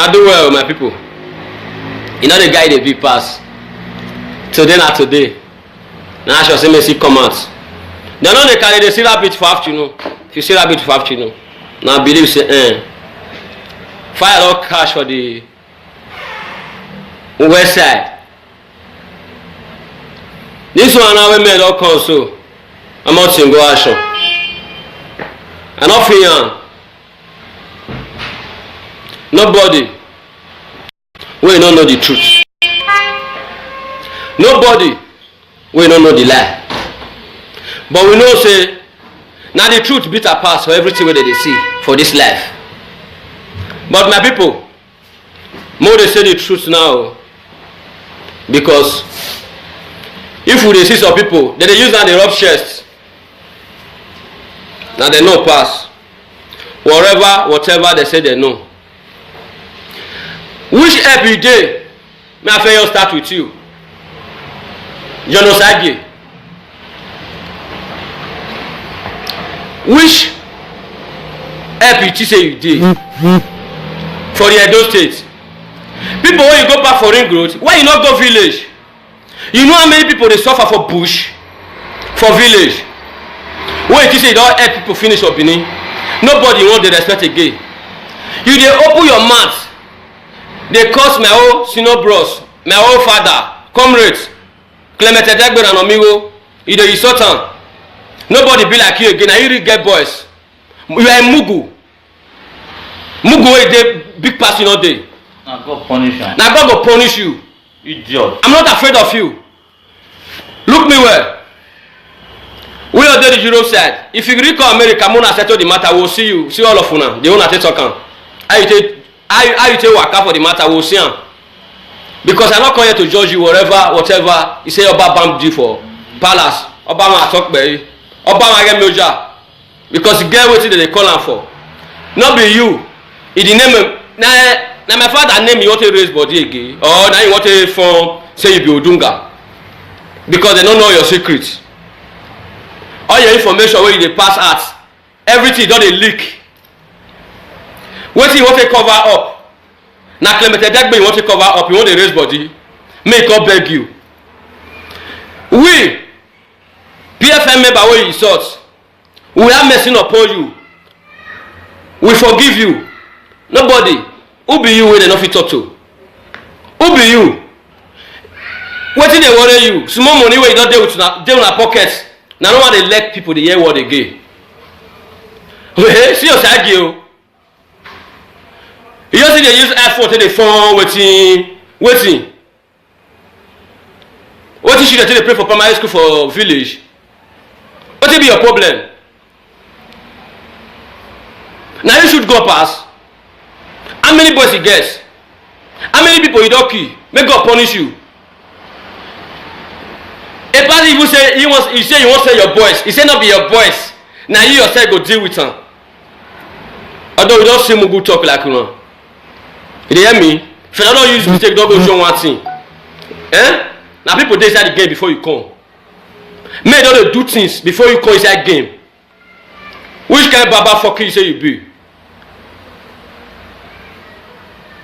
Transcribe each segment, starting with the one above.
Now do well, my people. You know the guy they be pass. Today not today. Now I shall say me see come out. They know they carry the see rabbit for afternoon. If you see rabbit for afternoon, now believe say fire all cash for the west side. This one now we made all come so. I'm out in go action. And off here. Nobody we don't know the truth. Nobody we don't know the lie. But we know say now the truth bitter pass for everything where they see for this life. But my people, more they say the truth now. Because if we see some people, they use that they rub chest. Now they know pass. Whatever they say they know. Which every day may I fail start with you? Genocide. Which EPT say you did for the Edo State? People when you go back for ring road, why you not go village? You know how many people they suffer for bush, for village? When you say you don't help people finish up in it, nobody want the respect again. You they open your mouth. They curse my old senior bros, my old father, comrades, Clement Edegbe and Omigo, you dey insult am. Nobody be like you again. Now you really get boys. You are a Mugu. Mugu is the big pass in all day. Now God punish you. Now God will punish you. Idiot. I'm not afraid of you. Look me well. We are there the Europe side. If you recall America, Mona settle the matter, we'll see you. See all of you now. They won't take talk. How you take waka for the matter, we'll see him. Because I'm not coming here to judge you, whatever. You say Oba bam you for palace. Obama talk by Obama get moja. Because you get what they call him for. Not be you. In the name of now my father name you want to raise body again. Or now you want to form say you be Odunga. Because they don't know your secrets. All your information where you pass out. Everything don't they leak. What you want to cover up? Now Clement Edegbe you want to cover up, you want to raise body, make God beg you. We, PFM member where you insult, we are messing upon you. We forgive you. Nobody. Who be you when they not fit talk to? Who be you? What did they worry you? Small money where you don't deal with their pockets. Now no one they let people they hear what they get. See your side you. You just see they use effort they phone waiting. What is you they pray for primary school for village? What will be your problem? Now you should go past. How many boys you get? How many people you don't kill? May God punish you. A person even say he say you won't say your boys. He say not be your boys. Now you yourself go deal with them. Although you don't see Mugu talk like you know. You hear me? If you don't use mistake, don't go show one thing. Now people dey inside the game before you come. Men don't do things before you come inside game. Which kind of baba fucker you say you be?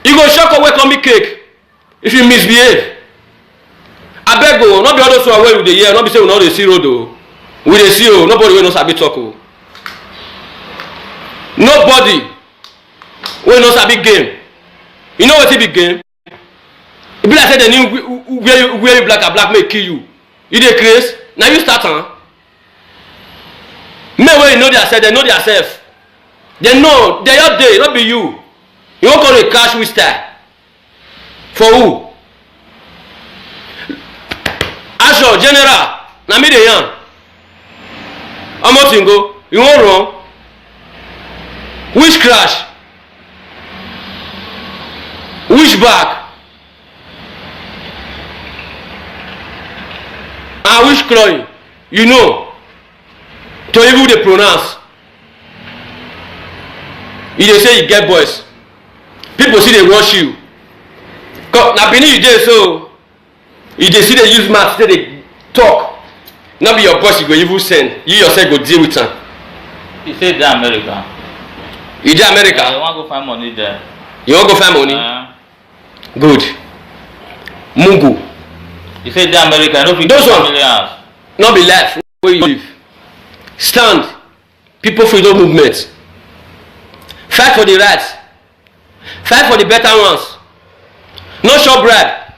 You go shock or welcome me cake if you misbehave. I beg go, not be all those who are well with the year, not be say we not dey see road o. We dey see o, nobody wey no sabi talk o. Nobody wey no sabi game. You know what it be game? It be like say they need wear you black and black may kill you. You dey craze? Now you start men wey you know themselves, they know themselves. They know they up there, not be you. You won't call a cash with style. For who? Asho, general, na me dey yarn. Omotingo, you won't run. Which crash? Which back? And which clawing? You know. To even they pronounce. You dey say you get boys. People see they watch you. Now beneath you dey so you dey see they use math, say they talk. Not be your boss you go even send. You yourself go deal with them. He said they're America. You dey America? I want to go find money there. You want go find money? Good. Mungu. You say the America, no fit Those one. millions. Not be life where you live. Stand. People freedom movement. Fight for the rights. Fight for the better ones. No short bribe.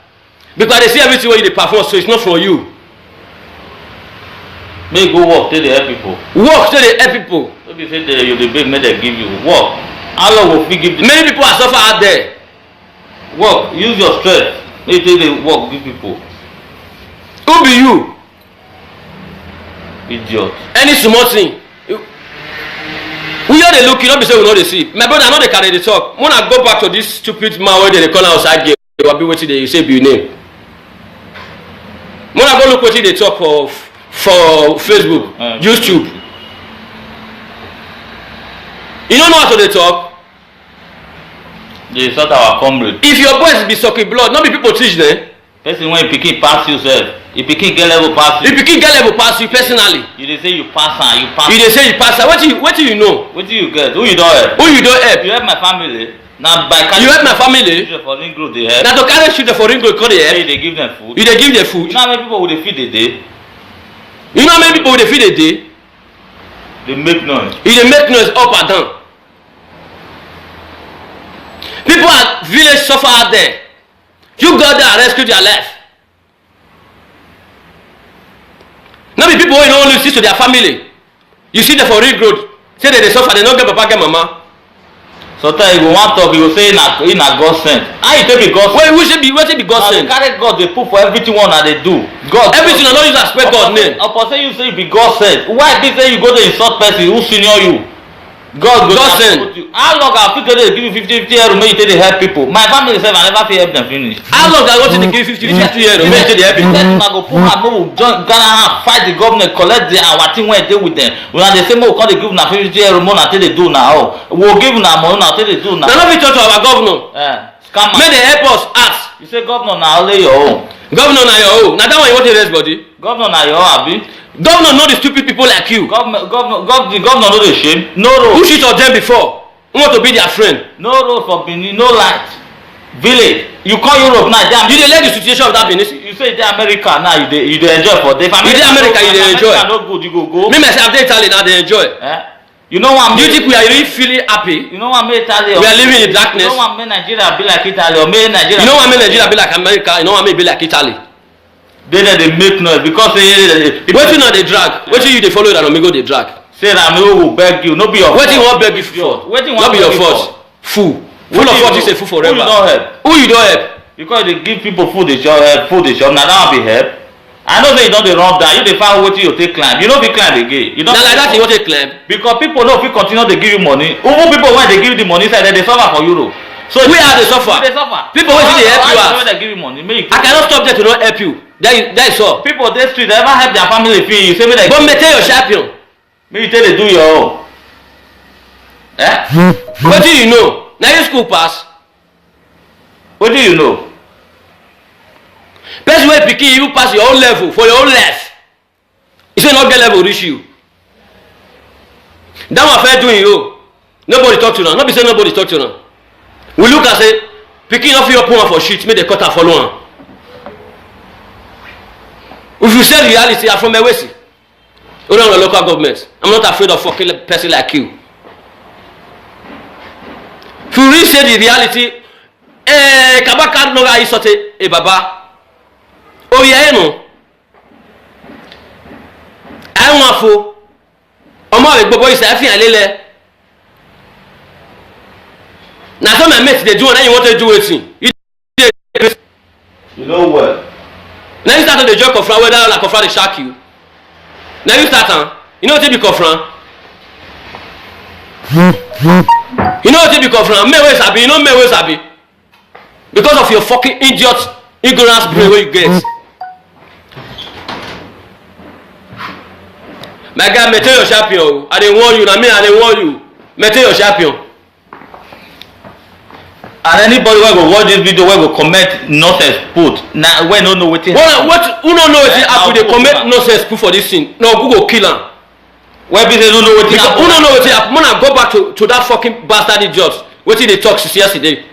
Because they see everything where you perform, so it's not for you. Make go work till they help people. Work till they help people. If you say you the big, make they give you work. How long will we give? Many people are suffering out there. Work. Use your strength. Make they work give people. Who be you? Idiot. Any small thing. We are the look, you don't be saying we know the see. My brother, I know they carry the talk. When I go back to this stupid man where they call outside game, they will be waiting there, you say be your name. When I go look what they talk for Facebook, YouTube. You don't know how to they talk? They sort our comrade. If your boys be sucking blood, not be people teach them. Person when you pick pass yourself. You pick get level pass you. If you can get level pass you personally. You they say you pass and you pass. You they say you pass. What do you know? What do you get? Who you don't help? Who you don't help? You help my family. Now by You help my family. for ring road they help. Now to carry shooter for ring road, call they help. They give them food. You they give them food. You know how many people would they feed a day? You know how many people they feed a day? They make noise. You they make noise up and down. People at village suffer out there. You go there and rescue their life. Now the people who don't only see to their family. You see them for ring road. Say that they suffer, they don't get papa, get mama. Sometimes you go one talk, you go say in a God sent. How you take be God sent? Wait, we should be waiting be God sent. Carry God, they put for everything one that they do. God. Everything I don't use aspect God's name. Upon say you say be God sent. Why they say you go to insult person who senior you? God sent. How long I fit they give you 50 euro make you take dey help people? My family sef I never fit help them finish. How long I want to give 50 euro make you take help people? Una go put hand no join Ghana hand fight the government collect the our thing wey dey with them. Una dey say make we come dey give una 50 euro more na take dey do now. We go give una money na take dey do now. Na no fit talk to our governor. Scam. Make they help us ask. You say governor na only your own. Governor na your own. Na that one you want to rest body. Governor na your own abi. Governor know the stupid people like you. The governor no dey shame. No road. Who shit on them before? Who want to be their friend? No road for Benin, no light. Village. You call Europe now. You dey like the situation of that Benin. You say you dey America now. You dey enjoy for day. You dey America, you dey enjoy. America no good, you go. Me myself dey Italy now, dey enjoy. You know what? Do you think we are really feeling happy? You know what make Italy? We are living in darkness. You know what make Nigeria be like Italy or make Nigeria? You know what make Nigeria be like America? You know what make be like Italy? They make noise because wetin una dey drag? Wetin you dey follow that Omigo dey drag? Say na me who beg you, no be your fault. Wetin you wan beg you for? No be your fault. Fool. Full of fault you say fool forever. Who you don help? Who you don help? Because they give people food dey chop, na that one be help. I know say you don dey run down, you dey find wetin you take climb. You no fit climb again. You don. Na like that you wan take climb? Because people no fit continue dey give you money. Even people wey dey give you the money sef, dem dey suffer for Europe. So we are dey suffer. People wey dey help you out. Dey give you money, make you. I cannot stop them to not help you. That is all. People dey street never help their family feed you. Say make dem. But maintain your champion. Make you take dey do your own. Wetin you know? Na you school pass. Wetin you know? Person wey pikin you pass your own level for your own life. You say no get level reach you. That one fair doing you. Nobody talk to them. No be say nobody talk to them. We look and say pikin no fit open one for shit make they cut am follow am. If you say reality, I'm from Ewesi. Only on the local government. I'm not afraid of fucking a person like you. If you really say the reality, Kabaka no ga isote baba. Oh yeah, no. I want fo. Omo le gbogbo ise afi an lele. Na so my mate dey do and you want to do wetin? You know what? Now you start on the joke of whether like Kofran dey shark you. Now you start you know what be Kofran? You know what be Kofran? Me wey sabi, you know me wey sabi. Because of your fucking idiot ignorance brain wey you get. My guy, maintain your champion. I dey warn you, na me I dey warn you. Maintain your champion. And anybody wey go watch this video wey go comment nonsense put na wey no know wetin happen. Who no know wetin happen dey comment nonsense put for this thing? No, who go kill am? Wey be say no know wetin happen. Who no know wetin happen? Mona go back to that fucking bastard idiot. Wetin dey talk since yesterday.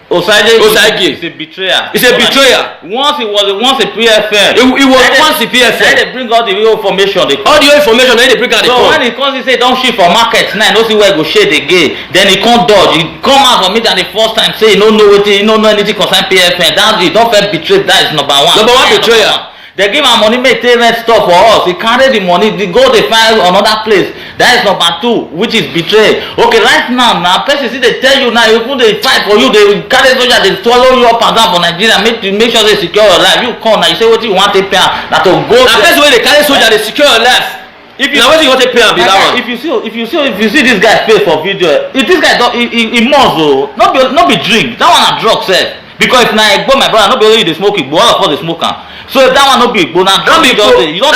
Osagie Osagie. is a betrayer. He's a betrayer. Once he was once a PFM. He was once the Then PFM. they bring all the real information. All the information, then they bring out the So phone. when he comes, he say don't shit for market now. No see where he go shade again. Then he come dodge. He come out for me than the first time say he no know wetin, he no know anything concern PFM. That he don't feel betrayed. That is number one. Number one betrayer. They give am money make take rent stuff for us. He carry the money, they go they find another place. That is number two, which is betray. Okay, right now person see they tell you now, even they fight for you, they carry soldier, they swallow you up and down for Nigeria, make sure they secure your life. You come now, you say what you want to pay am, na to go. Na person wey dey carry soldier dey secure your life. If you, na wetin you want to pay am be that one. if you see this guy face for video, if this guy don he must o, no be drink, that one na drug sef. Because if na egbo my brother, no be only you dey smoke egbo, all of us dey smoke am. So if that one no be egbo, na drug you just dey. You don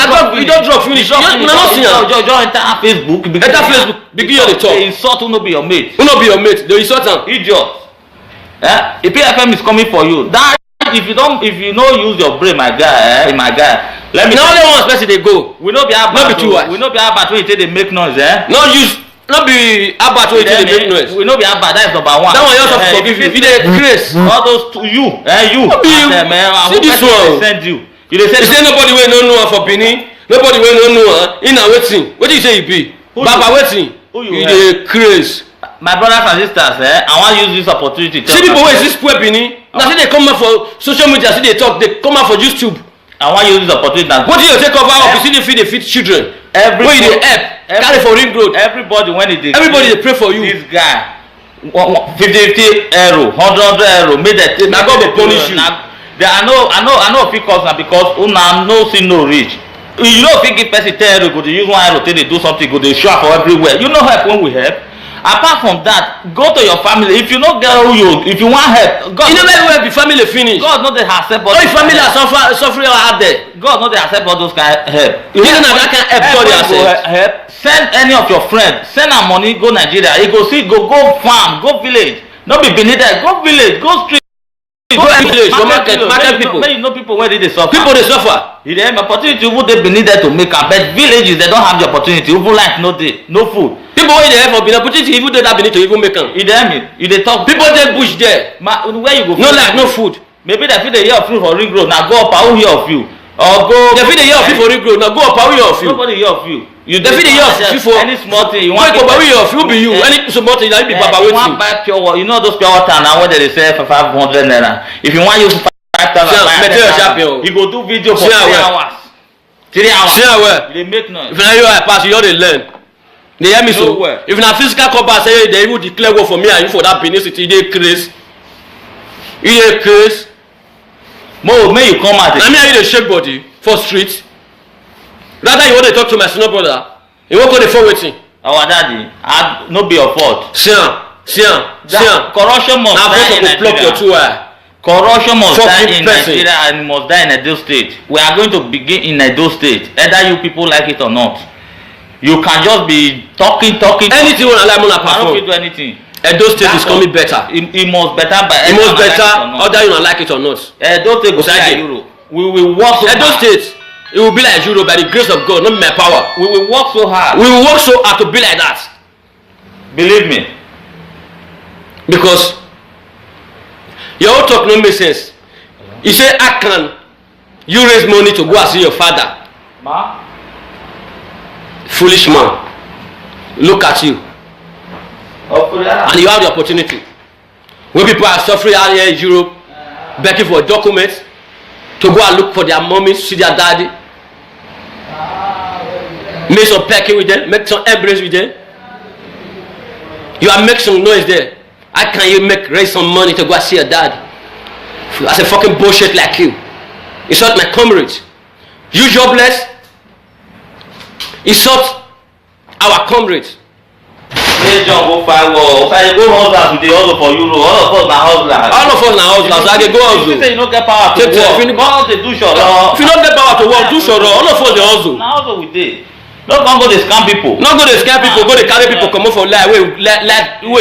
drug finish. Una no see am. Just enter Facebook. Enter Facebook, begin your dey talk. Dey insult who no be your mate. Who no be your mate? Dey insult am. Idiot. The PFM is coming for you. That if you no use your brain, my guy, let me. Na only one person dey go. We no be about. No be too much. We no be about when you take dey make noise, No be about wey you take dey make noise. We no be about, that is number one. That one you also forgive you. You dey grace. All those to you. See this one. Send you. You dey You say nobody wey no know am for Benin, nobody wey no know am, he na wetin? Wetin you say you be? Baba wetin? You dey craze. My brothers and sisters, I wan use this opportunity to tell see people wey see spoil Benin, na say dey come out for social media, see dey talk, dey come out for YouTube. I wan use this opportunity na. Wetin you take cover up? You see dey feed children. Wey you dey help carry for ring road. Everybody when e dey. Everybody dey pray for you. This guy 50 euro, 100 euro, make dem take. Na God go punish you. I know fit cause na because una no see no reach. You know fit give person 10 euro, go dey use 1 euro take dey do something, go dey show up for everywhere. You no help when we help. Apart from that, go to your family. If you no get who you, if you wan help, God. You know very well be family finish. God no dey accept all. All your family are suffering out there. God no dey accept all those kind help. You know that kind help God dey accept. Help. Send any of your friends. Send am money go Nigeria. You go see, go farm, go village. No be Benin there. Go village, go street. Go village, go market people. Make you know people wey dey suffer. People dey suffer. You dey have opportunity even dey Benin there to make am, but villages they don't have the opportunity. Even life no dey, no food. People wey dey help for Benin opportunity even dey that Benin to even make am. You dey hear me? You dey talk. People dey bush there. Where you go? No life, no food. Maybe they fit dey hear of you for ring road. Now go up, I will hear of you. Or go. They fit dey hear of you for ring road. Now go up, I will hear of you. Nobody hear of you. They fit dey hear of you for any small thing. You want to buy of you be you. Any small thing that be baba wetin. You want buy pure water. You know those pure water now where they sell for 500 naira. If you want use 5,000, you go do video for 3 hours. 3 hours. See how well. You dey make noise. If na you I pass, you just dey learn. Dey hear me so? If na physical combat say they even declare war for me and you for that Benin city, you dey craze. You dey craze. Mo make you come out. Na me and you dey shake body for street. Rather you want to talk to my senior brother, you wan go dey for wetin? Our daddy, no be your fault. See am. Corruption must die in Nigeria. Corruption must die in Nigeria and must die in Edo State. We are going to begin in Edo State, either you people like it or not. You can just be talking. Anything una like una perform. I don't fit do anything. Edo State is coming better. It must better by. It must better, whether you like it or not. Edo State go like Europe. We will work so hard. Edo State, it will be like Europe by the grace of God, not my power. We will work so hard. We will work so hard to be like that. Believe me. Because your own talk no make sense. You say, how can you raise money to go and see your father? Ma? Foolish man. Look at you. And you have the opportunity. When people are suffering out here in Europe, begging for documents to go and look for their mommy, see their daddy. Make some pecking with them, make some embrace with them. You are making some noise there. How can you raise some money to go and see your dad? That's a fucking bullshit like you. Insult my comrades. You jobless. Insult our comrades. Hey John, go find war. Go hustle today, hustle for Euro. All of us na hustlers. All of us na hustlers. I dey go hustle. If you say you no get power to work, go out dey do shoro. If you no get power to work, do shoro. All of us dey hustle. Na hustle we dey. No go dey scam people. No go dey scam people. Go dey carry people comot for life wey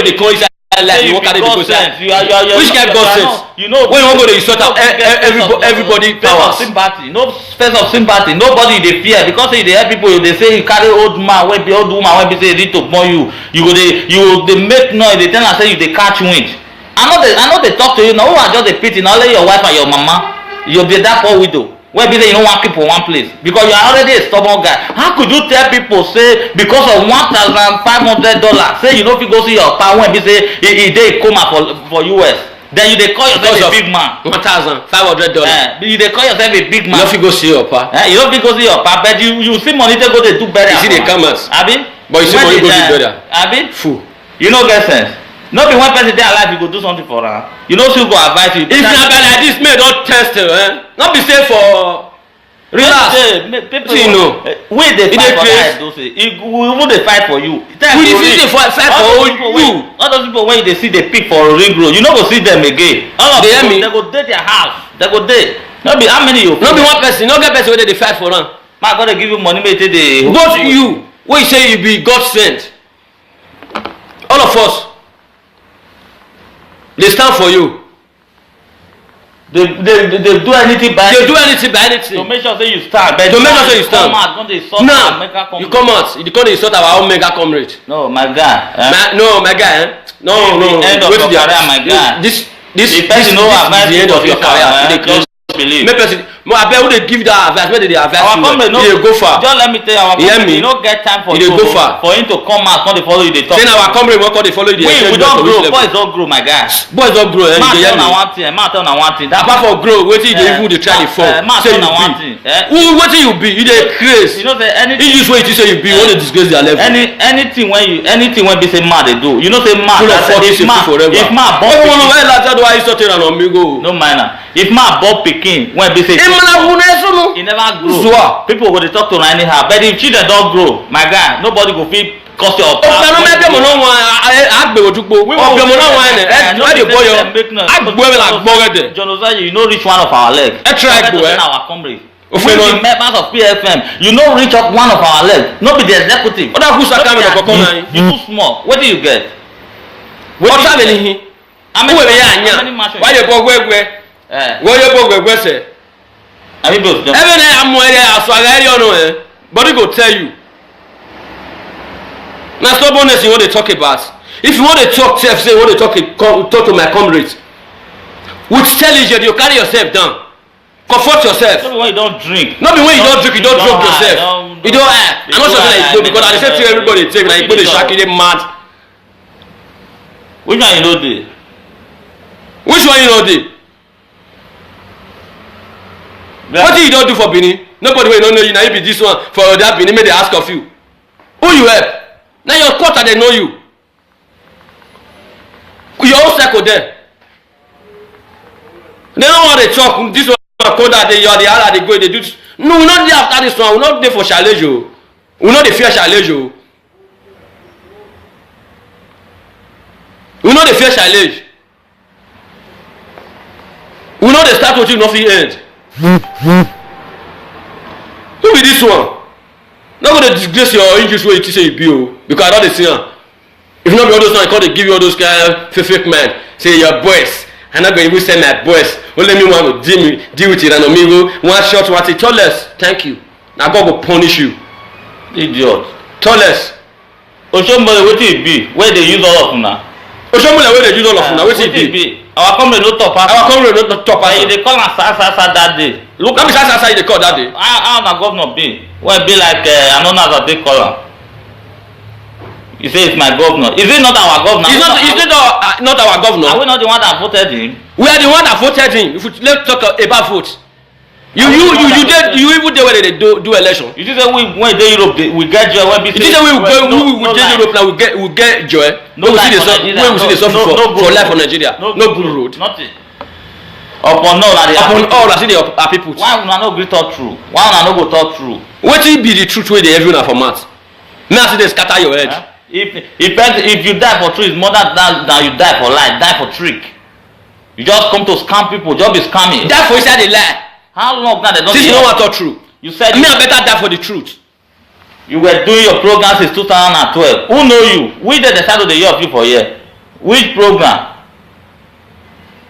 dey come inside life. You wan carry people inside. Which kind God sense? You know when you wan go dey insult everybody powers. Sympathy. No space of sympathy. Nobody dey fear because say you dey help people. You dey say you carry old man wey be old woman wey be say ready to born you. You go dey make noise. Dey tell am say you dey catch wind. I know they talk to you now. Who are just a pity? Not only your wife and your mama. You'll be that poor widow. Where be say you don't want keep for one place because you are already a stubborn guy. How could you tell people say because of $1,500 say you don't fit go see your pa when be say he dey coma for US? Then you dey call yourself a big man. $1,500. You dey call yourself a big man. You don't fit go see your pa. You don't fit go see your pa, but you see money to go dey do better. You see the commerce. Abi? But you see money go do better. Abi? Fool. You no get sense. No be one person dey alive you go do something for am. You know still go advise you. If na guy like this may don test not be say for relax. People you know. We dey fight for that do say. We dey fight for you. We dey fight for you. All those people when you dey see dey pick for ring road, you no go see them again. All of them they go dey their house. They go dey. No be how many you. No be one person. No get person wey dey fight for am. Man God dey give you money make you take dey. Go to you. Wey you say you be God sent. All of us. They stand for you. They do anything by anything. They do anything by anything. To make sure say you stand. But to make sure say you stand. Now you come out. You come insult our own mega comrade. No, my guy. My guy. No. End of your career, my guy. This is the end of your career. Believe. Make person. I bet who they give that advice. Where they advise our you? They go far. Just let me tell you, our company, you don't get time for you. Go far. For him to come out, come to follow you. They talk. Then our company will come to follow you. We don't grow. Boys don't grow, my guy. Boys don't grow. Man tell na one thing. Man tell na one thing. Apart from grow, wetin you even dey try to form. Man tell na one thing. Who wetin you be? You dey craze. You know say anything. You use what you say you be. You want to disgrace their level. Anything when be say man they do. You know say man. If man born pikin. No minor. If man born pikin when be say. He never grow. People go dey talk to him anyhow. But if children don't grow, my guy, nobody go fit cost your. John Ozayi, you know reach one of our leg. Our comrade. We be members of PFM. You know reach up one of our leg. No be the executive. You too small. What do you get? How many body go tell you. Now stubbornness you want to talk about. If you want to talk say you want to talk to my comrades. With intelligence you carry yourself down. Comfort yourself. Not when you don't drink. Not when you don't drink, you don't drop yourself. You don't act. I'm not sure that you go because I say to everybody take like you go to shaki they mad. Which one you know dey? Which one you know dey? What did you don't do for Benin? Nobody will not know you. Now you be this one for that Benin. May they ask of you. Who you help? Now your quarter they know you. Your own circle there. They don't want to talk. This one code that they are the other they go they do. No, we not there after this one. We not there for challenge you. We not the fear challenge you. We not the fear challenge. We not the start with you nothing end. Who be this one? Not going to disgrace your English way you say you be because I don't see her. If not be all those times, they give you all those kind of fake men. Say your boys. I'm not going to send my boys. Only me want to deal with it and amigo. One shot, one say, Toles, thank you. Now God will punish you. Idiot. Toles. Oshomole, what it be? Where they use all of them now? Oshomole, where they use all of them now? What it be? Our company no top. Our company no top. They call us Sasa that day. Look, how many Sasa they call that day? How na governor be? When be like I don't know how they call him. You say it's my governor. Is it not our governor? It's not our governor. Are we not the one that voted him? We are the one that voted him. If we let's talk about vote. You even there where they do election. You say we when they Europe we get joy when be. You say we Europe now we get joy. No life for life for Nigeria. No good road. Nothing. Upon all I see the people. Why una no gree talk true? Why una no go talk true? Wetin be the truth wey dey every una for mouth? Me I see dey scatter your head. If you die for truth, it's more than you die for lie, die for trick. You just come to scam people, just be scamming. Die for inside the lie. How long now they don't? Since you don't want to talk true. You said me I better die for the truth. You were doing your program since 2012. Who know you? We dey decide to the year of you for here. Which program?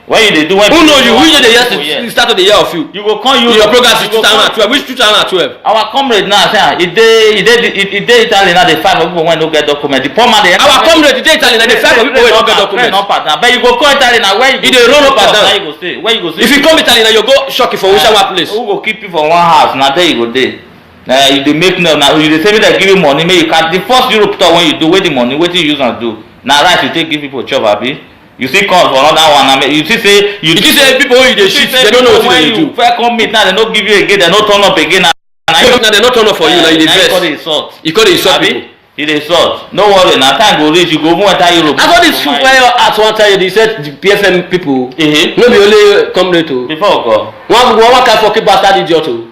When they do when who know you? Which the yes. year start of the year of you? You go come you your program is 2012. Which 2012? Our comrade now say he dey Italy now dey fight for people when no get document. The poor man dey. Our comrade dey Italy now dey fight for people wey no get document. But you go come Italy now where you go? He dey run up and down. Where you go stay? Where you go stay? If you come Italy now you go shock you for which one place. Who go keep you for one house? Now there you go dey. You dey make now you dey say make dem give you money make you can the first Europe tour when you do wey the money wetin you use am do. Na right you take give people chop abi. You see come for another one. You see say you see say people wey you dey shit they don't know wetin they do. When you first come meet now they no give you again they no turn up again. Now they no turn up for you now you dey vex. You call the insult people. You dey insult. No worry na time go reach you go even enter Europe. I got this food where your at one time they said the PFM people. No be only comrade o. Before go. One kind for keep bastard idiot o.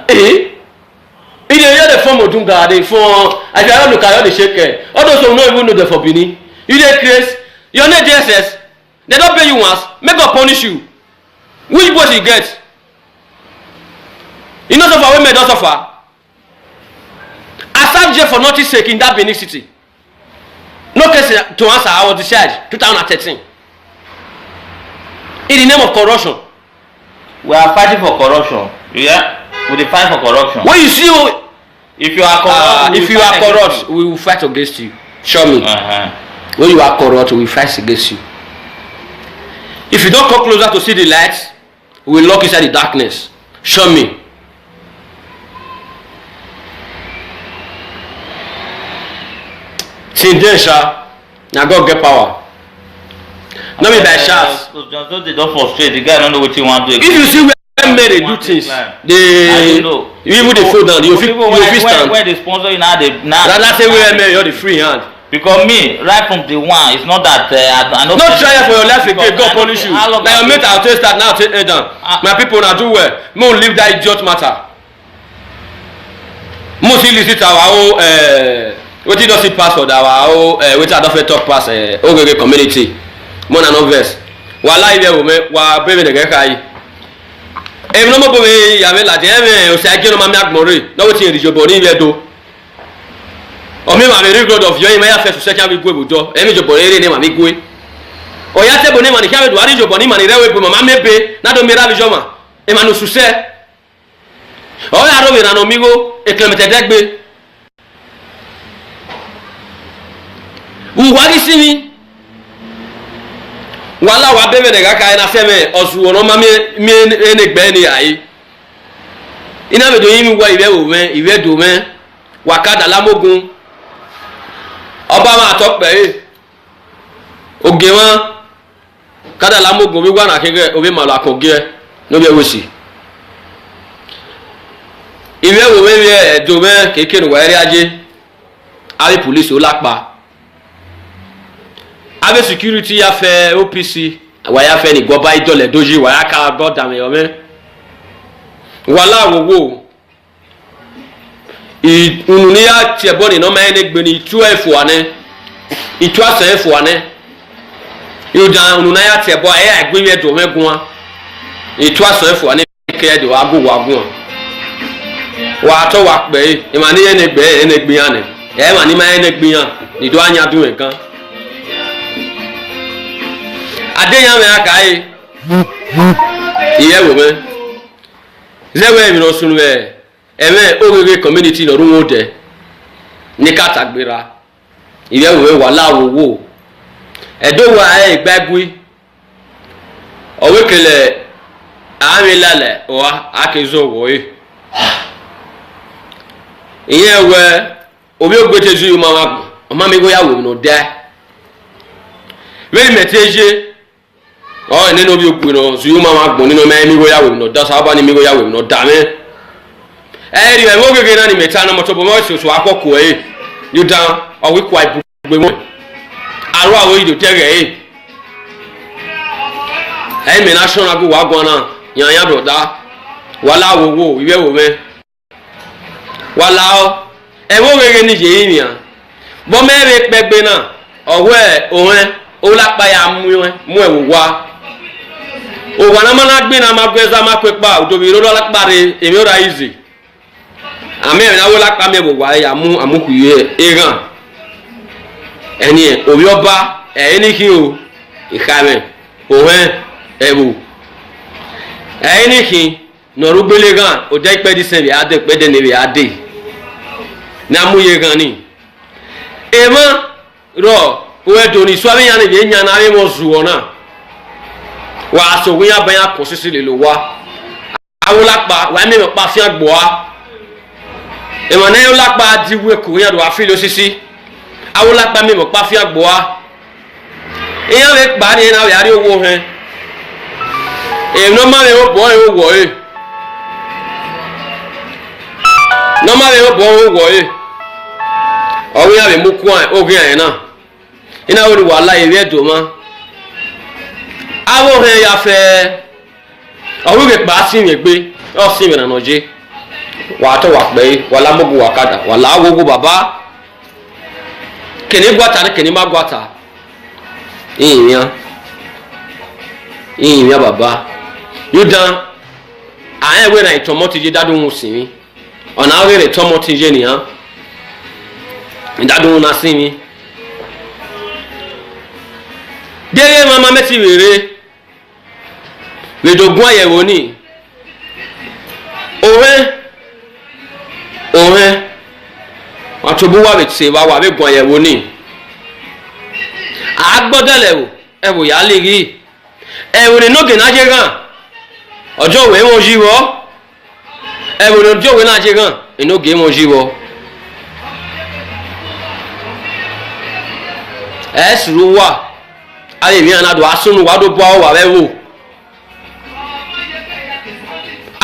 He dey hear the form Odunga dey form if you look at all the shake all those who no even know them for Benin. You dey craze. Your name DSS, they don't pay you once, make God punish you. Which boys you get? You know suffer, women don't suffer. I served jail for nothing sake in that Benin city. No case to answer, I was discharged 2013. In the name of corruption. We are fighting for corruption. Yeah? We dey fight for corruption. When you see if you are corrupt, we will fight against you. Show me. When you are corrupt, we will fight against you. If you don't come closer to see the lights, we will lock inside the darkness. Show me. Since then, Sha, now God get power. Not me by chance. They don't frustrate. The guy don't know what you want to do. If you see where men they do things, they even they fall down. You feel stand. When they sponsor you now, that's the way men you're the free hand. Because me, right from the one, it's not that I know. Not try for your life again. God punish you. Now your mate, I'll tell start now. Take it down. My people now do well. Me won't leave that idiot matter. Mostly listen to our own. What you don't see pass for our own. What I don't talk pass. OGG community. More than no verse. Wala ibe wo me wa bebe de kai. E no mo bo me ya me la je me o se agero ma me agbonre. Na wetin eri jobo ni ibe do. O mi ma me record of your ya first second we go ebudo. E mi jobo ere ni ma mi gwe. O ya te bo ni ma ni ka me do ari jobo ni ma ni rewe pe mama mebe na do mi ra bi joma. E ma no suse. O ya ro mi ra no mi go e klemete degbe. Uwari sini. Wala wa bebe de gaka na seme osu ono ma mi enegbe ni ayi ina be do yin wa iwe wo me iwe do me wakada lamogun oba ma to pe oge won kada lamogun bi gwa na kege obi ma lo akoge no be wosi iwe wo me do me keke no wa ere aje ari police o lapa abe security ya fe OPC wa ya fe ni goba idole doji wa ya ka god am yo me wala wowo unu ni ya tie boni no ma ene gbe ni 12 ane itu asan ane yo dan unu na ya tie bo e agbe we do megun itu asan ane ke de wa go wa to wa pe e ma ni ene gbe ane e ma ni ma ene gbe yan ni do anya du nkan adeyan me akai iye wo me zewe mi no sunu eme ogege community no rumo de ni katagbera iye wo wala wo edo wa igbagwe owekele ami lale wa akezo wo iye we obi ogbeteju yo mama mi go ya wo no de we meteje oh nínú obi ogun no so you mama gbon nínú me mi go ya we no da sa ba ni mi go ya we no da me ri me mo gege na ni meta no mo to bo mo so akoko you down or we quite gbe mo aro awo ido tege me national go wa gona yan broda wala wo iwe wo me wala o mo gege ni je yin yan bo me re pegbe na owe owen o la pa ya mu e wo wa o wa na mana gbe na ma gweza ma kwe pa o do bi ro la pare emi ora easy ame na wo la pa me wo wa ya mu amuku ye egan eni o bi oba eni ki o ikame òhun ẹ̀wò ẹ̀yìn kì nọ̀rọ̀ gbélé gan ọjà ìpẹ́ dísẹ́ bí adé ìpẹ́ dẹ́nẹ̀ bí adé ní amúyẹ gan ni èèmọ̀ rọ òwe dòní sọ abẹ́yàn ni bìí yàn náà ayé mọ̀ zù ọ̀ náà wà á sọ wíyàn abẹ́yàn kọ̀ sísè lè lò wá awolakpa wà á mímọ̀ pa fíà gbọ́ wa èèmọ̀ náà awolakpa di wúwo kò yàn lò wá fílò sísí awolakpa mímọ̀ pa fíà gbọ́ wa ìyàn lè gbà ní ẹ̀ náà yàrá owó hẹ́n èèmọ̀ máa ń bọ̀ ẹ̀ wọ̀ ẹ̀. Normally o bo wo e o wi ave mu ku an o gin an na ina wo ni wala ere edo ma awo he ya fe o wi ke pa si mi gbe o si mi na noje wa to wa pe wala mogu wakada wala awogo baba keni gwata ni keni ma gwata iya baba yudan an we na itomo ti je dadun sin ọ̀nà awẹ́rẹ́ tọ́mọ tí ń jẹ́ nìyàn ìdádùn náà sí mi délé mama mẹ́tì wèrè lèdògún àyẹ̀wò ní òwe àtòbú wà lè tè wà bẹ́ gun àyẹ̀wò ní àgbọ́dẹ̀lẹ̀wò ẹ̀wò yà lè rí ẹ̀wò ní nógè náà jẹ́ gan ọjọ́ òwe wọn yí wọ́ ẹ̀wò ní ọjọ́ òwe náà jẹ́ gan inú gé wọn yí wọ́ ẹ̀ẹ́sìrò wà ayé mi àná àdó asúnú wà dó bọ́ wà wẹ́ wò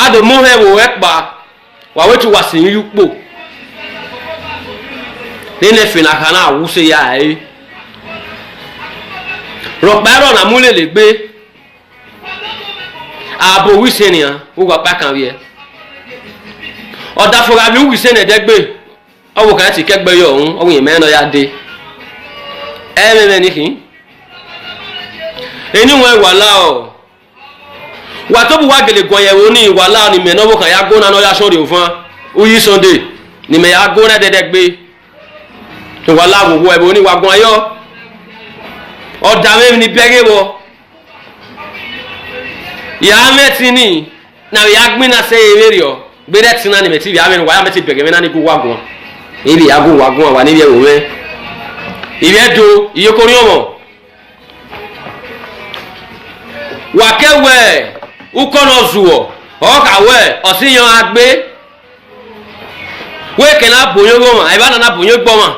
àdó mú ẹ̀wò ẹ̀ pa wà wẹ́ tí wà sí yí pò nínú ẹ̀fìnà kan náà àwùsẹ̀ yà ẹ̀ rọ̀pẹ́rọ̀ nà múlẹ̀ lè gbé ààbò wíṣẹ́ nìyàn wúwo apá kan rí ẹ ọ̀dà fúnra mi wíṣẹ́ nìyẹn dẹ́gbẹ́ ọwọ́ kan ti kẹ́gbẹ́ yọ ọ̀hún ọwọ́ yìí mẹ́rin ya dé ẹ̀ẹ́mẹ́mẹ́ nìkì ẹni wọn wà láọ̀ wà tó bu wá gèlè gọ̀nyẹ̀wò ní ìwà láọ̀ ni mẹ́rin ọwọ́ kan ya gbóná náà ya sọ̀rọ̀ fún uyí sunday ni mẹ́ ya gbóná dẹ́dẹ́gbẹ́ ìwà láọ̀ wọ ẹ̀bùn oníwà gan ayọ́ ọ̀dà mẹ́rin ni bẹ́gẹ́ wọ ìyá mẹ́tì ní na ìyá gbin náà sẹ́yìn eré rẹ̀ ọ́ gbẹ́dẹ́ tí náà ni mẹ́tì ìyá mẹ́rin wáyà mẹ́tì bẹ̀gẹ́ mẹ́rin náà ní kó wá gan níbi ìyá gùn wá gan wà níbi ẹ̀wò mẹ́ ìyẹn do ìyókòrí ọmọ wàkẹ́wẹ̀ ukọ́nà zùwọ̀ ọ̀kàwẹ̀ ọ̀sìnyàn agbé wéèkè náà bòyó gbọ́mọ̀ àyíbá náà bòyó gbọ́mọ̀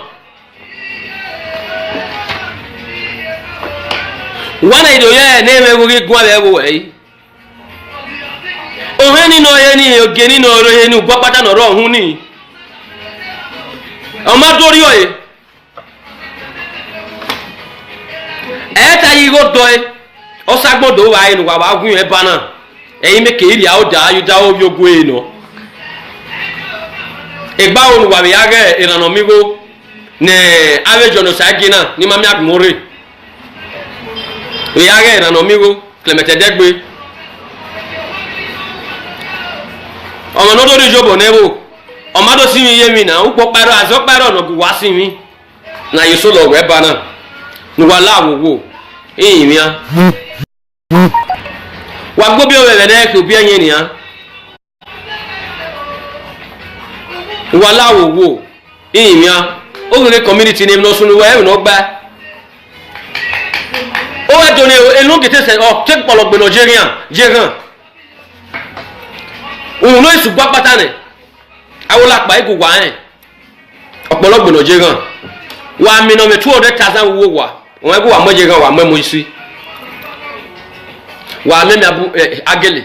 wọn ìdòyẹ ẹ̀ ní ẹ̀mẹ́wòrí gún abẹ́ wò ẹ̀ yìí òhun nínú ọyẹ ní oge nínú ọrọ̀ yẹn ní gbọ́ pátá nọ̀rọ̀ ọ̀hún ní ọmọ dórí ọ̀yẹ́ ẹ̀ẹ́ta yìí ó dọ̀ ẹ́ ọ̀sàgbọ́dọ̀ wà ẹnu wà wà gún ẹ̀ bá náà ẹ̀yin mẹ́kẹ́ ìrì àwòdà ayọ̀dà omi ogun ẹ̀ nọ ìgbà òun wà wíyá rẹ̀ ìrànà mímú ní abẹ́jọ́nù ṣáájú náà ní mami àgbọ̀nrẹ́ wíyá rẹ̀ ìrànà mímú kìlẹ̀mẹ̀tẹ̀dẹ́gbẹ́ ọmọ náà tó dé ìjọba n'ẹ́wò ọmọ tó sí mi yé mi náà ń pọ̀ pẹ́rọ àti ọpẹ́rọ ọ̀nà kò wá sí mi náà yìí sólò ọ̀rẹ́ bá náà ní wà láàwòwò ìyìn mi á wà gbó bí ọ̀rẹ́ rẹ̀ náà kò bí ẹ̀yìn nìyà wà láàwòwò ìyìn mi á ó rere community ní lọ́sùn ní wà ẹ̀rù náà gbá ó wẹ́ tó ní ẹnu kìtẹ́sẹ̀ ọ̀ tẹ́ pọ̀lọ̀gbẹ̀ Nàìjíríà jẹ́ràn òun ló ìsùgbọ́ pátá nì awolapa ikú wà ẹ̀ ọ̀pọ̀lọpọ̀ Nàìjíríà wà mìíràn mi 200,000 owó wà wọn ẹgbẹ́ wà mọ́jẹ́ gan wà mẹ́mọ́ sí wà mẹ́mẹ́ agẹ́lẹ̀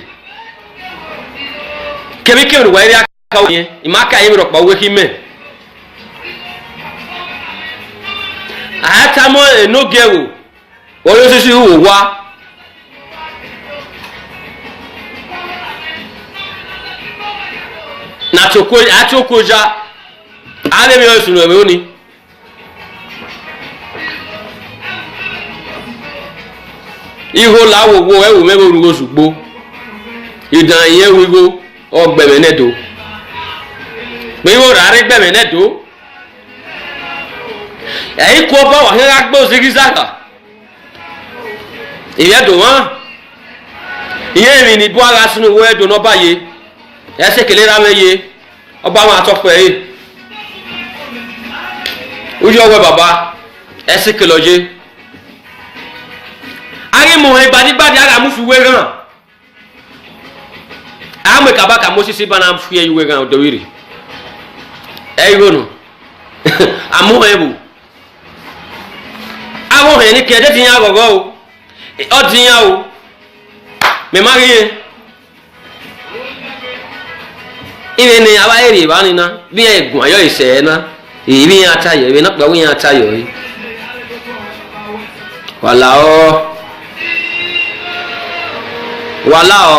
kẹ́míkẹ́rù wà ẹ̀rí akáwọ̀ yẹn ìmáka yẹn rọ̀pọ̀ owó kí mẹ́ àyàtàmọ́ ẹ̀nọ́gẹ̀wò wọ́n yóò sísú ìwò wá na atokoja alemi osunu ebe oni iho lawowo ewu mebe orugo sugbo idan iye wigo ogbeme nedo pe iho rari gbeme nedo eyi ko ba wa hera gbo zigizaka ìyẹn dùn wọ́n ìyẹn ìrìn ní bó ara sínú ìwé ẹ̀dùn náà báyé ẹsẹ̀ kele rámẹ́ yé ọba àwọn àtọ́pẹ́ yìí ojú ọwọ́ bàbá ẹsẹ̀ kele ọjẹ́ arímọ̀ ìgbàdígbàdí ara mú fi wé ràn àmọ́ ìkàbákà mọ́ sísí bá náà fi ẹ̀yìn wé ràn ọ̀dọ̀wìrì ẹ̀yìn rònú àmúhàn ẹ̀bù àwọn èèyàn ní kí ẹjẹ́ ti yán àgọ̀gọ́ o ọ ti yán o mẹ́má rí yẹn ìwé ni abáyèrè ìbánina bí ẹ gùn ayọ́ ìṣẹ̀ ẹ̀ náà èyí bí yẹn atayọ̀ ìwé náà pẹ̀lú yẹn atayọ̀ yìí wàlá ọ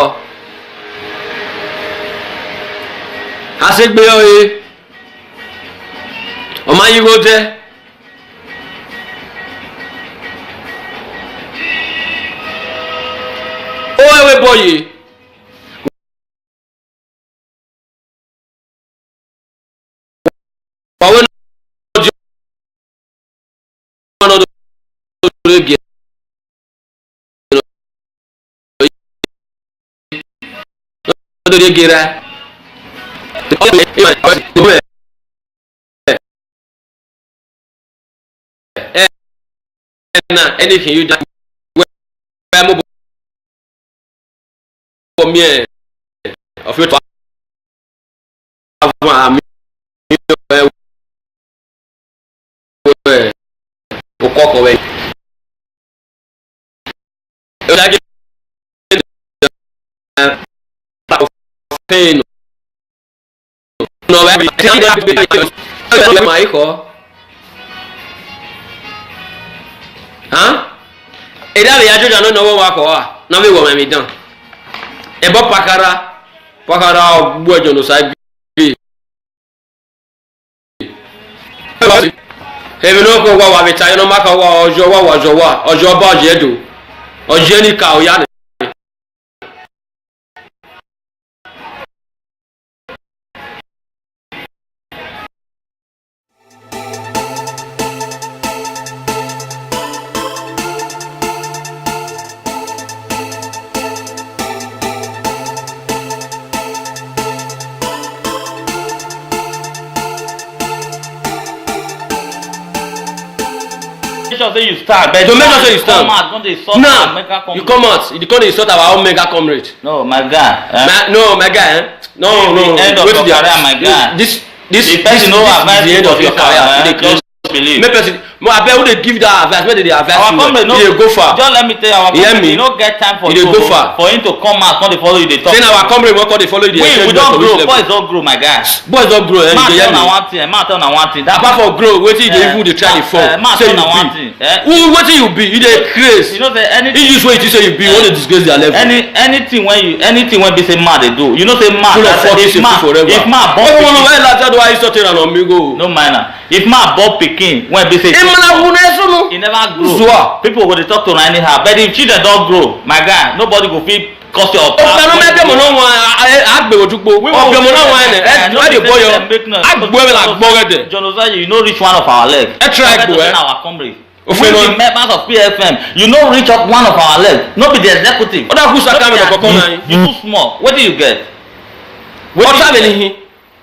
àṣegbè ọ yìí ọmọ yìí kò jẹ́. Owewe boye wawe nojo no do ge no do ge ra anything you do combien en fait avant à pourquoi qu'on va hein et là il y a déjà non non wa quoi non mais wa même dedans ebo pakara ogbu ejo no sai bi ebe no ko wa bi tayo no maka wa ojo ba oje do oje ni ka o ya ni Say you start, but to make sure say you stand. Now you come out. You can't insult our own mega comrade. No, my guy. My guy. No. The end of your career, my guy. This person no advice the end of your career. Just believe. Make person. I bet who they give that advice. Where they advise our you? No, they go far. Just let me tell you, our comrade, you don't get time for him to come out, not to follow you. They talk. Then our comrade won't they follow you. We don't grow. Boys don't grow, my guy. Boys don't grow. Man tell na one thing. Man tell na one thing. Apart from grow, wetin they even dey try to form. Man tell na one thing. Who wetin you be? You dey craze. You know say anything. You use what you say you be. You wan dey disgrace their level. Anything when be say man they do. You know say man. If man born pikin. Oh no, why la tell why you sorting on me go? No minor. If man born pikin when be say. He never grow. People go dey talk to him anyhow. But if children don't grow, my guy, nobody go fit cause your. Ọ̀pẹ̀lú mẹ́bí ọmọ náà wọn àgbèrò dúpọ̀. Ọ̀pẹ̀ ọmọ náà wọn ẹ̀ why dey boy your agbóhùn la gbọ́rẹ́ dẹ̀. John Osayi, you no reach one of our leg. Ẹ try go ẹ. We be members of PFM. You no reach up one of our leg. No be the executive. Ọ̀dà kú sàkámi lọ kọ̀ọ̀kan náà. You too small. What do you get? Ọ̀tá mi nìyí.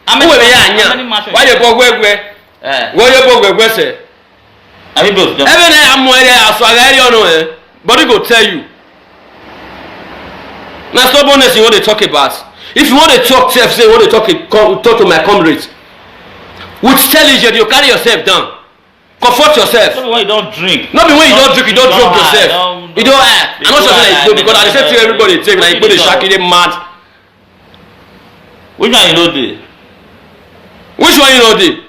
Wọ́n wẹ̀ yà ànyà. Why dey bọ̀ gbẹ́gbẹ́? Wọ́n yẹ bọ̀ gbẹ́gbẹ́ sẹ̀. Every night I'm more so I you know body go tell you. Now stubbornness you want to talk about. If you want to talk self, say you want to talk to my comrades. With intelligence you carry yourself down. Comfort yourself. Not be when you don't drink. Not be when you don't drink, you don't drunk yourself. You don't I'm not sure that you do because I say to everybody take like you go to shaky they mad. Which one you know dey? Which one you know dey?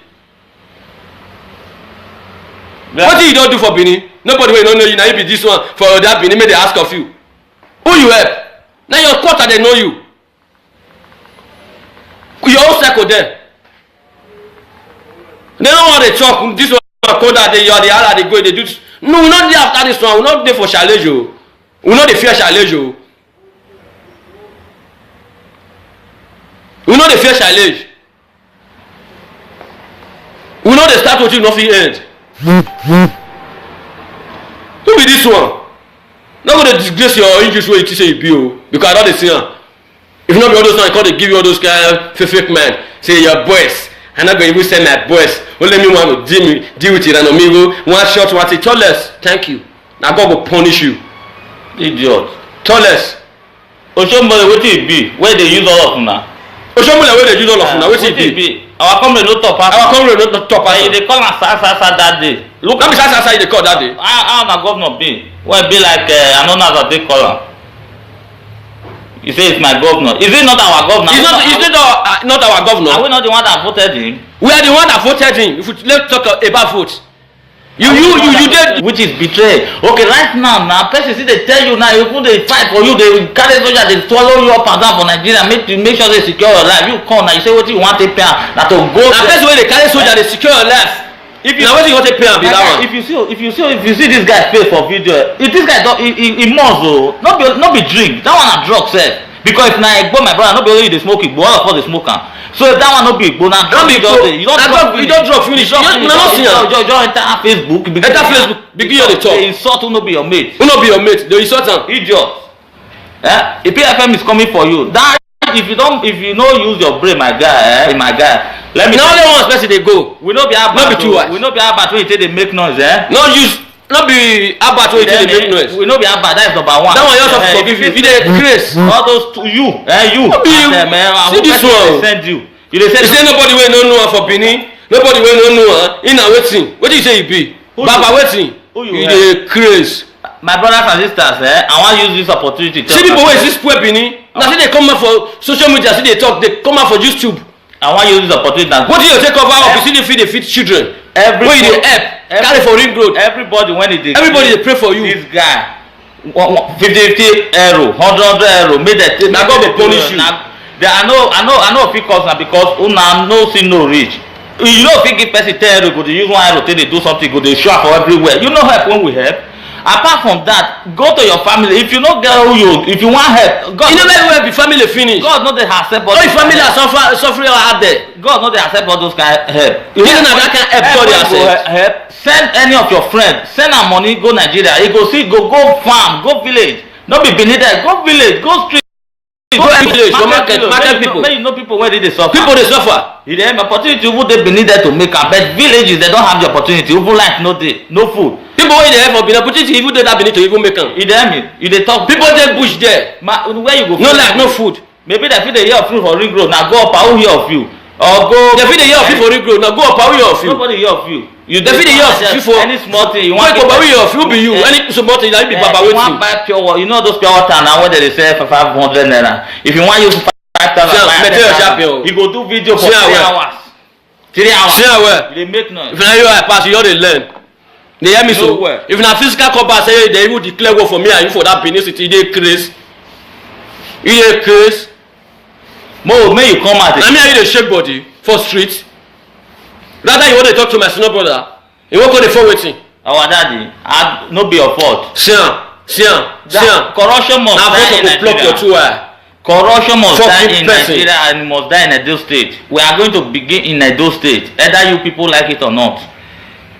What you don't do for Benin? Nobody will know you. Now you be this one for that Benin. May they ask of you. Who you help? Now your quarter they know you. Your own circle there. They don't want to talk. This one call that they are the other they go they do. No, we not there after this one. We not there for challenge you. We not the fear challenge you. We not the fear challenge. We not the start with you nothing end. Who be this one? Not going to disgrace your English way you say you be, oh, because I don't see her. If not be all those times, I call they give you all those kind of fake men. Say your boys. I'm not going to even send my boys. Only me want to deal with it and amigo. One shot, one say, Toles, thank you. Now God will punish you. Idiot. Toles. Oshombole, what it be? Where they use all of them now? Oshombole, where they use all of them now? What it be? Our comrade no top pass. Our comrade no top pass. They call us Sasa that day. Look, how many Sasa they call that day? How na governor be? Why be like another they call am? You say it's my governor. Is it not our governor? It's not our governor. Are we not the one that voted him? We are the one that voted him. If we let's talk about votes. You did. Which is betray. Okay, right now person see they tell you now, you put they fight for you, they carry soldier, they swallow you up and down for Nigeria, make sure they secure your life. You come now, you say what you want to pay now to go. Now person wey they carry soldier, they secure your life. Now what you want to pay am be that one? If you see this guy face for video, if this guy don't he must not be drink. That one a drug sef. Because if na Igbo my brother, not be only you dey smoke Igbo, all of us dey smoke am. So if that one no be Igbo, na drug you don't drug finish. You don't see am. Just enter Facebook. Enter Facebook. Begin your talk. They insult who no be your mate. Who no be your mate? They insult am. Idiot. If PFM is coming for you, that if you no use your brain, my guy, let me. Na only one person dey go. We no be about. No be two wives. We no be about when you take dey make noise, No be about wey you dey make noise. We no be about, that is number one. That one you also forgive you. You dey grace. All those to you. See this one. Send you. You say nobody wey no know am for Benin. Nobody wey no know am. He na wetin? Wetin you say you be? Baba wetin? You dey grace. My brothers and sisters, I wan use this opportunity to see people wey see spoil Benin. Na say they come out for social media, see they talk, they come out for YouTube. I wan use this opportunity. What do you take cover up? You see they feed children. When you dey help, carry for ring road. Everybody when they everybody dey pray for you. This guy, 50 euro, 100 euro, make that. Na God go punish you. I know fit cause na because una no see no reach. You know if you give person 10 euro, go dey use 1 euro take dey do something, go dey show for everywhere. You no help when we help. Apart from that, go to your family. If you no get who you, if you want help, God. You know everywhere be family finish. God no dey accept all. All your family are suffering out there. God no dey accept all those kind of help. You know that kind help God dey accept. Help. Send any of your friends. Send am money go Nigeria. He go see go farm, go village. No be beneath there. Go village, go street. Go village, go market people. When you know people where they suffer. People dey suffer. You dey have opportunity who dey beneath there to make am, but villages they don't have the opportunity. Even like no day, no food. People wey dey have opportunity even dey that beneath to even make am. You dey hear me? You dey talk. People dey bush there. Where you go? No like no food. Maybe they fit dey hear of you for ring road. Now go up, I will hear of you. Or go. They fit dey hear of you for ring road. Now go up, I will hear of you. Nobody hear of you. You dey fit dey hear of you for any small thing you want. Wait, Baba, hear of you be you. Any small thing that be Baba wetin. You want buy pure water? You know those pure water now where they sell for 500 naira. If you want use 5,000, you go do video for 3 hours. 3 hours. See how well. They make noise. If na you I pass, you don dey learn. They hear me so. If na physical combat say they even declare war for me and you for that Benin city, you dey craze. You dey craze. Mo may you come out. Na me and you dey shake body for street. Rather you wan dey talk to my senior brother. You wan go dey for wetin? Our daddy, no be your fault. See am. Corruption must die in Nigeria. Corruption must die in Nigeria and must die in Edo State. We are going to begin in Edo State, either you people like it or not.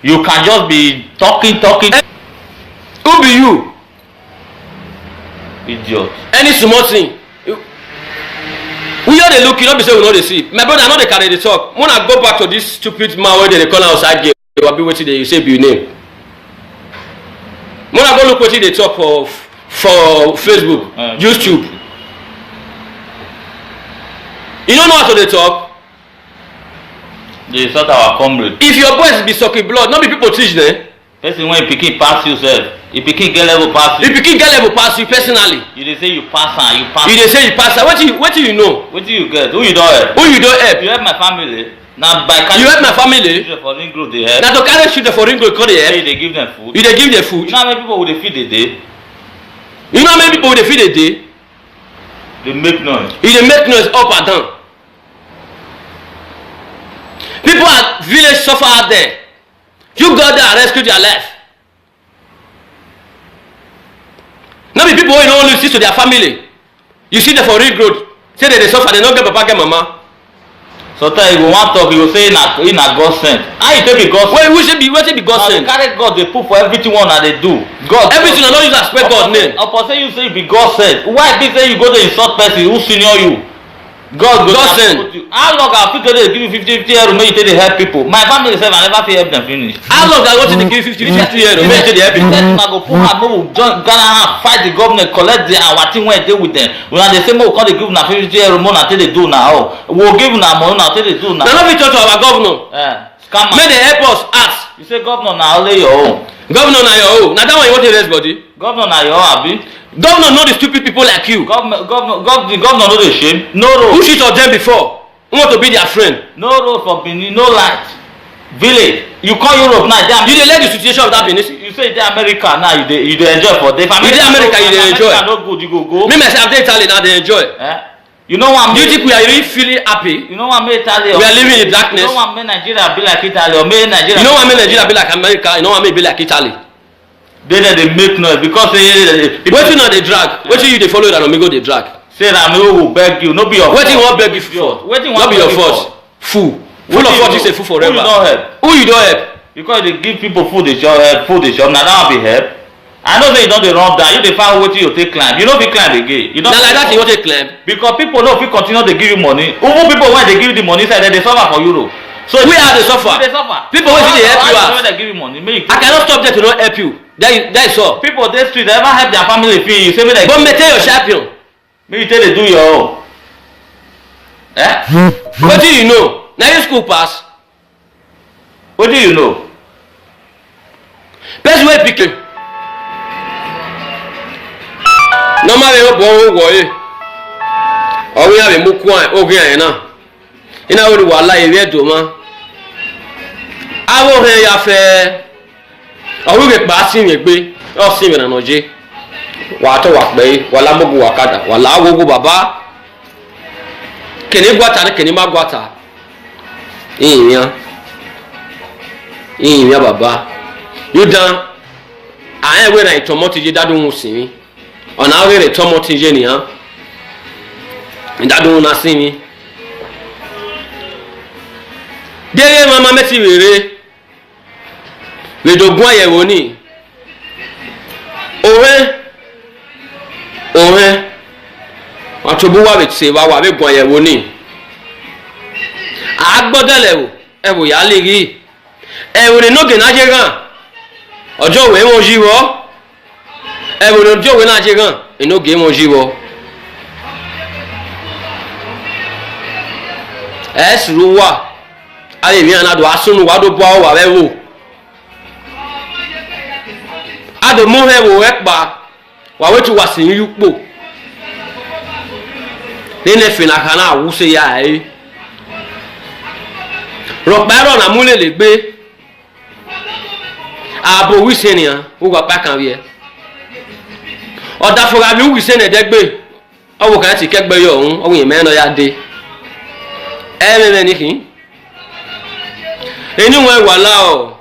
You can just be talking. Who be you? Idiot. Any small thing. We all dey look, you no be say we no dey see. My brother, I no dey carry the talk. When I go back to this stupid man wey dey call outside gate, you be wetin dey say be your name. When I go look wetin dey talk for Facebook, YouTube. You no know how to dey talk. They sort our comrade. If your boys be sucking blood, no be people teach them. Person when pikin pass you sef, if pikin get level pass you. If pikin get level pass you personally. You dey say you pass am, you pass. You dey say you pass am. Wetin you know? Wetin you get? Who you don help? Who you don help? You help my family. Na by carry. You help my family. Children for ring road dey help. Na to carry children for ring road come dey help. You dey give them food. You dey give them food. You know how many people wey dey feed a day? You know how many people wey dey feed a day? They make noise. You dey make noise up and down. People at village suffer out there. You go there and rescue their life. No be people wey no wan listen to their family. You see them for ring road, say they dey suffer, they no get papa get mama. Sometimes you go wan talk, you go say na God sent. How you take be God sent? Wait, wetin be God sent? Carry God dey put for everything one that they do. God. Everything I no use respect God name. Upon say you say you be God sent. Why be say you go to insult person who senior you? God send. How long I fit dey give you 50 euro make you take dey help people? My family sef I never fit help them finish. How long I go take dey give 50 euro make you take dey help people? Una go put hand no join gather hand fight the government collect our thing wey dey with them. Una dey say make we come dey give una 50 euro make una take dey do una own. We go give una money una take dey do una. Na no fit talk to our governor. Scam. Make dey help us ask. You say governor na only your own. Governor na your own. Na that one you want to raise body. Governor na your own abi. Governor know the stupid people like you. The governor no dey shame. No road. Who shit on them before? Who want to be their friend? No road for Benin, no light. Village. You call Europe now. You dey let the situation of that Benin. You say dey America now. You dey enjoy for them. You dey America, you dey enjoy. America no good, you go. Me myself dey Italy now, dey enjoy. You know what? Do you think we are really feeling happy? You know what? Make Italy. We are living in darkness. You know what? Make Nigeria be like Italy or make Nigeria. You know what? Make Nigeria be like America. You know what? Make be like Italy. They make noise because wetin na dey drag? Wetin you dey follow that Amigo dey drag? Say that Amigo will beg you, no be your. Wetin wan beg you for? No be your fault. Fool. Full of what you say fool forever. Who you don help? Who you don help? Because they give people food dey chop, na that one be help. I know say you don dey run down, you dey find wetin you take climb. You no fit climb again. You don. Na like that you wan take climb? Because people no fit continue dey give you money. Even people wey dey give you the money sef, dem dey suffer for Europe. So we are dey suffer. They suffer. People wey dey help you out. They give you money. I cannot stop them to not help you. That is all. People dey street, they ever help their family fee. You say me like. But maintain your champion. Make you tell they do your own. Wetin you know? Na you school pass. Wetin you know? Person wey pikin. Normal wey bo wo ye. Owo ya be mu ku an ogun yan na. Ina wo wala ere do ma. Awo he ya fe. Owo ge pa si mi gbe. O si mi na noje. Wa to wa pe wala mogu wakada. Wala agogo baba. Keni gwata ni keni ma gwata. Iya baba. You dan ayen we na itomo ti je dadun musin mi. Ona we re tomo ti je ni han. Dadun na sin mi. Dere mama meti were. We dogun ayewo ni. Ohe. Atobu wa be se wa be gun ayewo ni. Agbodele wo. E wo ya le ri. E wo ni no ge na je gan. Ojo we won ji wo. E wo ni ojo we na je gan. E no ge won ji wo. E suru wa. Aye mi anado asunu wa do bo wa we wo. Ado mo he wo e pa. Wa wetu wasin yupo. Nene fina kana awuse ya e. Rokparo na mule le gbe. Abo wise ni an, wo gba pa kan wi e. Oda fora mi wise ne de gbe. Owo kan ti kegbe yo ohun, owo yen me no ya de. Me ni kin. Eni won wala o.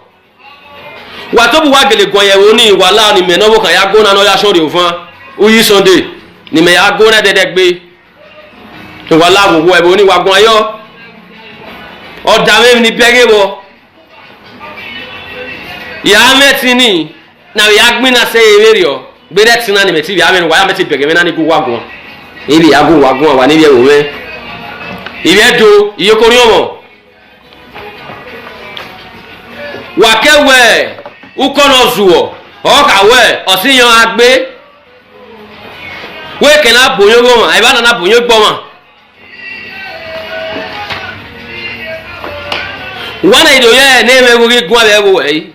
Wa to bu wa gele gon yewo ni wala ni me no wo kan ya go na no ya sori ofan. Uyi Sunday ni me ya go na de gbe. Wala wo ebo ni wa gon ayo. Oda me ni bege wo. Ya meti ni na ya gbin na se ere o. Gbe de tin na ni meti ya me wa ya meti bege me na ni ku wa gon. Ibi ya go wa gon wa ni bi e wo me. Ibi e do iye ko ri omo. Wa kewe ukono zuwo. O ka we osiyan agbe. We ke na boyo go ma, e ba na boyo gbo ma. Wana ido ye na eme wo gun abe wo yi.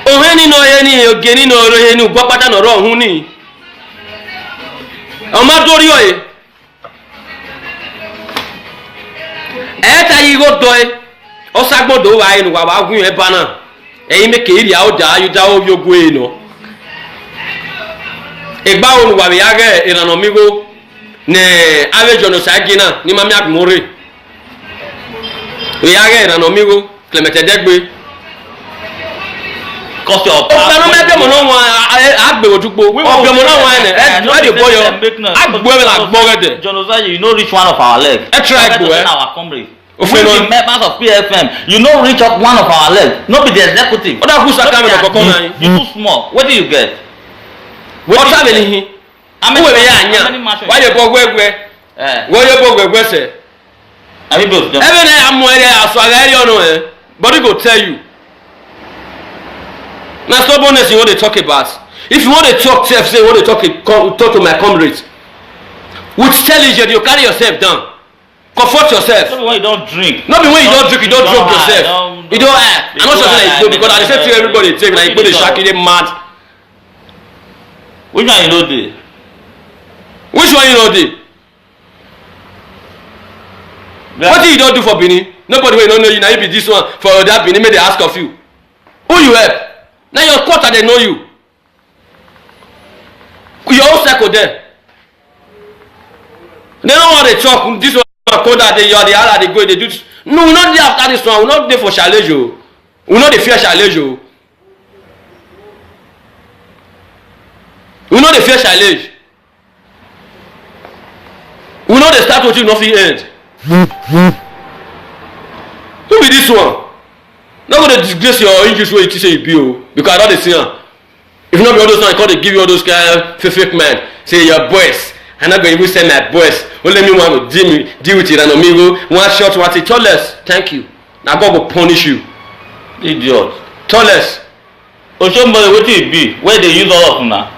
Ohe ni no ye ni oge ni no ro ye ni gbo pata no ro hun ni. O ma dori o ye. E ta yi go do e. O sagbodo wa inu wa gun e ba na. Eyin me ke iri a o da yu da o bi ogun e no. Egba onu wa bi ya ge irano mi go ne avejo no sagina ni mami agmore. We are getting an amigo, Clemente Degbe. cause your ọ̀pẹ̀nu mẹ́bí ọmọ náà wọn àgbèrò dúpọ̀ ọ̀pẹ̀ ọmọ náà wọn ẹ̀ ẹ̀ bọ́ yọ àgbẹ̀wẹ̀ la gbọ́ rẹ̀ dẹ̀. John Osayi, you no reach one of our legs. Ẹ try go ẹ. Our comrade. Òfin We be members of PFM. You no reach up one of our legs. No be the executive. Ó dàkú sàkà mi lọ́kọ̀ọ́kọ́ náà. You too small. What do you get? Ọ̀tá mi nìyí. Wọ́n wẹ̀ yà ànyà. Wọ́n yẹ bọ́ gbẹ́gbẹ́. Wọ́n yẹ bọ́ gbẹ́gbẹ́ sẹ̀. Ẹbí náà amú ẹ̀rẹ́ àṣọ àgbà ẹ̀rẹ́ ọ̀nà ẹ̀. Body go tell you. Na stubbornness you wan dey talk about. If you wan dey talk sef say you wan dey talk to my comrades. With intelligence you carry yourself down. Comfort yourself. No be when you don drink. No be when you don drink you don drop yourself. You don act. I'm not sure say na you go because I dey say to everybody take na you go dey shaki dey mad. Which one you no dey? Which one you no dey? Wetin you don do for Benin? Nobody wey no know you na you be this one for that Benin make dey ask of you. Who you help? Na your quarter dey know you. Your own circle there. They no wan dey talk this one code that dey your the other dey go dey do. No, we no dey after this one. We no dey for challenge o. We no dey fear challenge o. We no dey fear challenge. We no dey start wetin no fit end. Who be this one? No go dey disgrace your injuries wey you think say you be o because I don dey see am. If not be all those ones I come dey give you all those kind fake men say your boys I no go even send my boys only me wan go deal with Iranomigo one shot one thing tallest thank you na God go punish you. Idiot. Tallest. Oshombole wetin e be wey dey use all of una.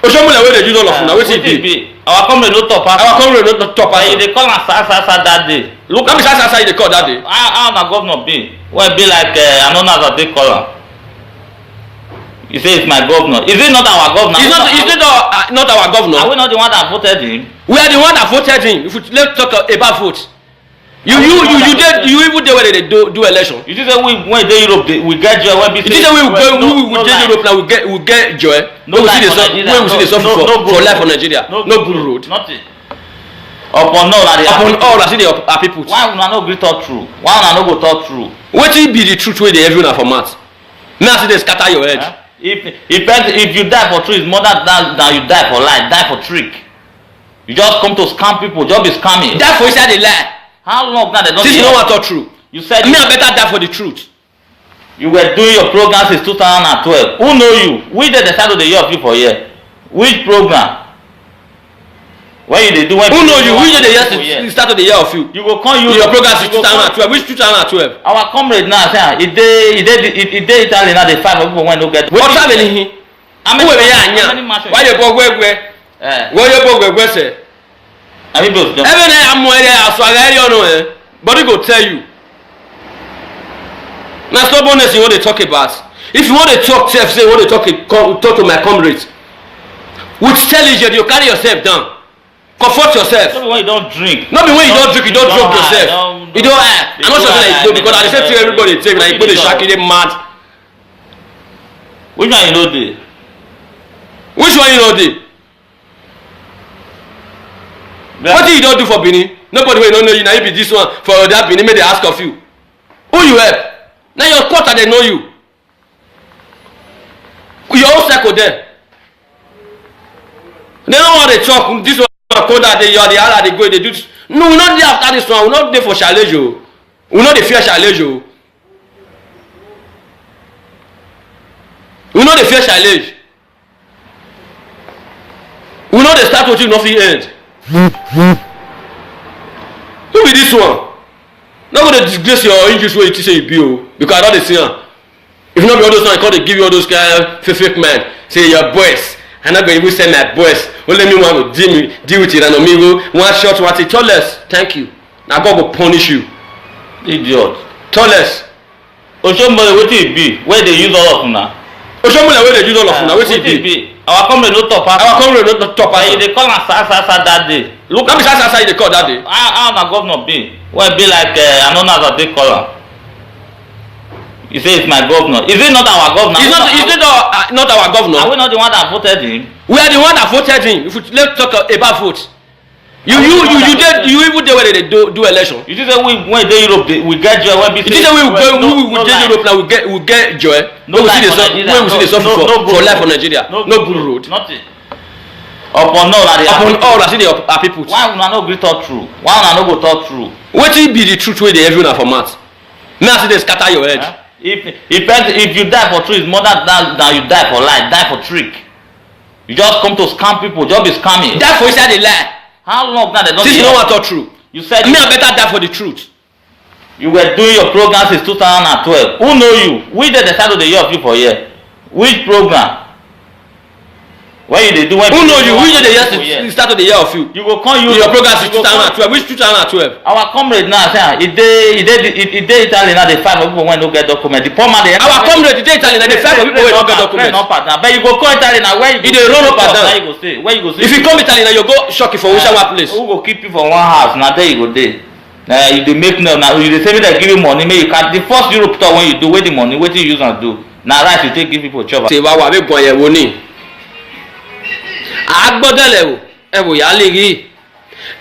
Oshombole wey dey use all of una wetin e be. Our comrade no talk pass. Our comrade no talk pass. You dey call am sa that day. Look, no be sa you dey call that day. How na governor be? Wey be like I no know as I take call am. You say it's my governor. Is it not our governor? Is it not our governor? Are we not the one that voted him? We are the one that voted him. If we let's talk about vote. You even dey where they do election. You think say when dey Europe we get joy when be say. You think say we dey Europe now we get joy. No life for Nigeria. When we see the suffer for life for Nigeria. No good road. Nothing. Upon all I see the our people. Why una no gree talk true? Why una no go talk true? Wetin be the truth wey dey every una for mouth? Now see dey scatter your head. If you die for truth, it's more than you die for lie. Die for trick. You just come to scam people. Just be scamming. Die for inside the lie. How long now they don't? Since you no wan talk true. You said me I better die for the truth. You were doing your program since 2012. Who know you? We dey decide to the year of you for here. Which program? When you dey do when? Who know you? We dey the start of the year of you. You go come you. Your program since 2012. Which 2012? Our comrade now say he dey Italy now dey fight for people wey no get. What time is he? Who wey ya anya? Why you go gwegwe? Why you go gwegwe say? Abi boss. Even na amu ere aso aga ere ono body go tell you. Na stubbornness you wan dey talk about. If you wan dey talk sef say you wan dey talk to my comrades. With intelligence you carry yourself down. Comfort yourself. No be when you don drink. No be when you don drink you don drop yourself. You don act. I'm not sure say na you go because I dey say to everybody take na you go dey shaki dey mad. Which one you no dey? Which one you no dey? Wetin you don do for Benin? Nobody wey no know you na you be this one for that Benin make dey ask of you. Who you help? Na your quarter dey know you. Your own circle there. They no wan dey talk this one code that dey your the other dey go dey do. No, we no dey after this one. We no dey for challenge o. We no dey fear challenge o. We no dey fear challenge. We no dey start wetin no fit end. Who be this one? No go dey disgrace your injuries wey you think say you be o because I don dey see am. If not be all those ones I come dey give you all those kind fake men say your boys I no go even send my boys only me wan go deal with Iranomigo one shot one thing tallest thank you na God go punish you. Idiot. Tallest. Oshombole wetin e be wey dey use all of una. Oshombole wey dey use all of una wetin e be. Our comrade no talk pass. Our comrade no talk pass. You dey call am sa that day. Look, no be sa you dey call that day. How na governor be? Wey be like I no know as I take call am. You say it's my governor. Is it not our governor? Is it not our governor? Are we not the one that voted him? We are the one that voted him. If we let's talk about vote. You even there when they do election. You think that when they Europe we get joy when you think that we Europe now we get joy. No life when we see the suffer for life for Nigeria. No good road. Nothing. Upon all I see the are people. Why una no gree talk true? Why una no go talk true? Wetin be the truth wey dey every una for mouth? Me I see dey scatter your head. If you die for truth, it's more than you die for lie. Die for trick. You just come to scam people. Just be scamming. Die for inside the lie. How long now they don't? Since you don't want to talk true. You said me I better die for the truth. You were doing your program since 2012. Who know you? We did the start of the year of you for here. Which program? When you dey do when who know you? Which day the start of the year of you? You go come use your program since 2012. Which 2012? Our comrade now say he dey Italy now dey fight for people when no get document. The poor man dey. Our comrade dey Italy now dey fight for people wey no get document. But you go come Italy now where you go. He dey run up and down. Where you go stay? Where you go stay? If you come Italy now you go shock you for which one place. Who go keep you for one house? Now there you go dey. You dey make now you dey say make dem give you money make you can the first Europe tour when you do wey the money wetin you use am do. Na rice you take give people chop. Ṣé wàá wà bí gan yẹn wo ni? Agbọ́dọ̀lẹ̀ wò ẹ wò yá lè rí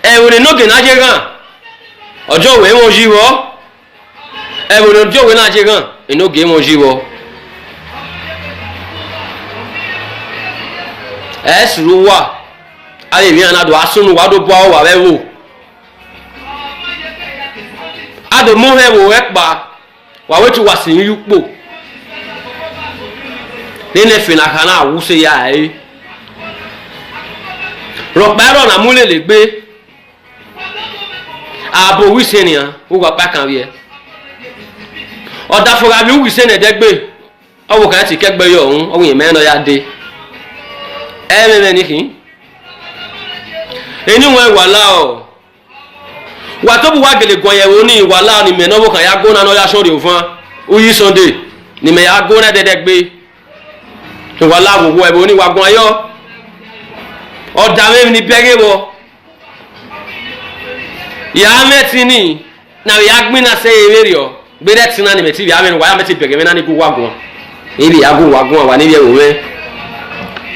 ẹ̀wò ní nógè náà jẹ́ gan ọjọ́ òwe wọn jí wọ́ ẹ̀wò ní ọjọ́ òwe náà jẹ́ gan ìnógè wọn jí wọ́ ẹ̀ sùúrù wà ayé mi àná àdó asúnù wà dó bọ́ wà wẹ́ wò àdó mú ẹ̀ wò ẹ̀ pa wà wẹ́ tí wà sí yín pò nínú ẹ̀fìn àkànná àwùsẹ̀ yá ẹ̀ rọ̀pẹ́rọ̀ nà múlẹ̀ lè gbé ààbò wíṣẹ́ nìyàn wúwo apá kan wíyẹ ọ̀dà fúnra bí wíṣẹ́ nìyẹn dẹ́gbẹ́ ọwọ́ kan ti kẹ́gbẹ́ yọ ọ̀hún ọwọ́ yẹn mẹ́rin ya dé ẹ̀ẹ́mẹ́mẹ́ nìkì ẹni wọn wà láọ̀ wà tó bu wá gèlè gan yẹ̀wò ní ìwà láọ̀ ní mẹ́nọ́wọ́ kan ya gbóná náà ya sọ́ọ̀rì òfin uyi sunday ní mẹ́ ya gbóná dẹ́dẹ́gbẹ́ ìwà láọ̀ wọ ẹ̀bùn oníwà gan ayọ́ ọ̀dà mẹ́rin ní bẹ́rẹ̀ wọ yàrá mẹ́tì ní náà yà gbin náà sẹ́yìn eré rẹ̀ ọ́ gbẹ́dẹ́ tí náà ní mẹ́tì yàrá mẹ́rin wàá mẹ́tì bẹ̀rẹ̀ mẹ́rin náà ní kó wá gan níbi yàgò wá gan wà níbi ẹ̀wò mẹ́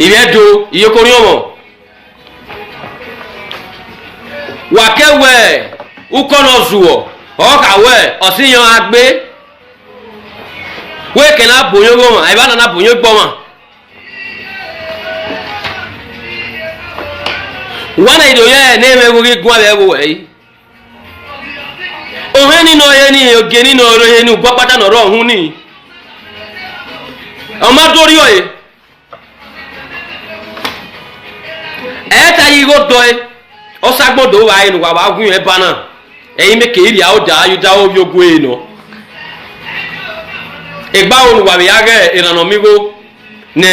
ìbẹ́ do ìyókòrí ọmọ wà kẹwẹ́ ukọ́nà zùwọ̀ ọ̀kàwẹ́ ọ̀sìnyàn agbé wéèkẹ́ náà bòyó gbọ́mọ̀ àyíbá náà bòyó gbọ́mọ̀. Wana ido ye ne me wo gun abe wo yi o he ni no ye ni oge ni no ro ye ni gbo pata no ro hun ni o ma dori o ye e ta yi go do e o sagbodo wa inu wa wa gun e ba na eyin me ke iri a o da yu da o bi ogun e no egba onu wa ya ge irano mi go ne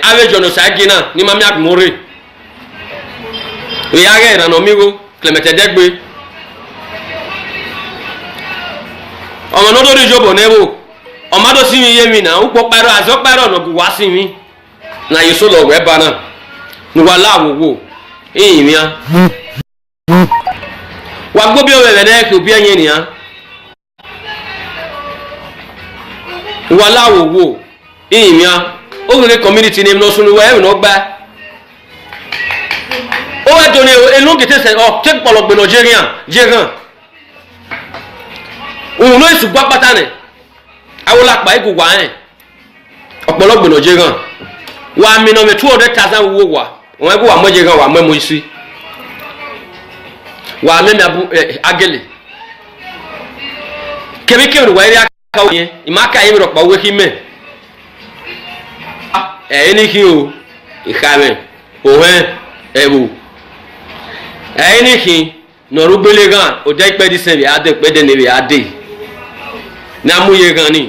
avejo no sagina ni mami agmore ìyáàgẹ́ ìrànà míwó clementedegbe ọmọ náà tó rí ìjọba nẹ́wò ọmọ tó sí mi yé mi náà ń pọ pẹ́rọ àzọ́ pẹ́rọ ọ̀nà wá sí mi náà yìí sólọ ọ̀wẹ́ bá náà níwá láàwòwò ìyìn mi á wà gbó bí ọ̀rẹ́ rẹ̀ náà kò bí ẹ̀yìn nìyà níwá láàwòwò ìyìn mi á ó rere community ní ìmúlọ́sùn níwá ẹ̀rù náà gbá ó wá dùn ní ẹnu kìtẹ́ sẹ́ ọ tẹ́ pọ̀lọ̀gbẹ̀ Nigeria jẹ́gàn òun ló èsù gbá pátá nẹ̀ awolapa ikú wà ẹ̀ ọ̀pọ̀lọ̀gbẹ̀ Nigeria wà mìíràn mi 200,000 wo wà wọ́n ẹgbẹ́ wà mọ́ jẹ́gàn wà mọ́ ẹmọ isi wà mẹ́mi abu agẹ́lẹ̀ kẹ́míkẹ́mì wà ẹ̀rí akáwọ̀ yẹn ìmáka yẹn rọ̀pọ̀ owó kí mẹ́ ẹ̀ ní kí o ìkàmẹ́ òun ẹ̀wò ẹ̀yin kì nọ̀rọ̀ gbélé gan ọjà ìpẹ́ di sẹ́bi adé ìpẹ́ dẹ́ níbi adé ní amúyẹ gan ni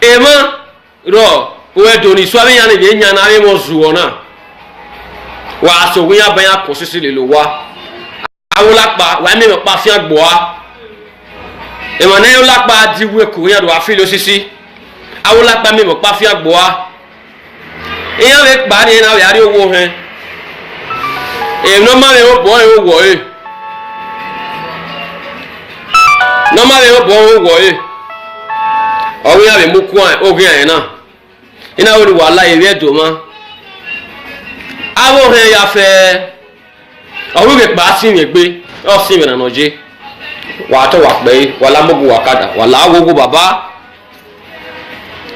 èèmọ̀ rọ òwe dòní sọ́bí yẹn níbi ẹ̀yàn náà ẹ̀mọ̀ zùwọ̀ náà wà á sọ wíyà bẹ́yà kọ́ sísè lè lò wá awolapa wà á mímọ̀ pa fi àgbọ̀ wá èèmọ̀ náà awolapa di wúwe kò yẹn lò wá fi lọ sísí awolapa mímọ̀ pa fi àgbọ̀ wá ìyẹn lè gbà ní ẹ̀yàn náà yàrá owó hẹ́n. Normally o boy o wo e normally o boy o wo e o wi ave mu ku an o gin an na ina o wa la ere do ma awo he ya fe ọwọ́ rẹ̀ pa á sí ìyẹn gbé ọ̀ sí ìrìnà náà jẹ́ wà á tọ́ wà pẹ́ wà lámọ́gù wà kadà wà láwọ́gù bàbá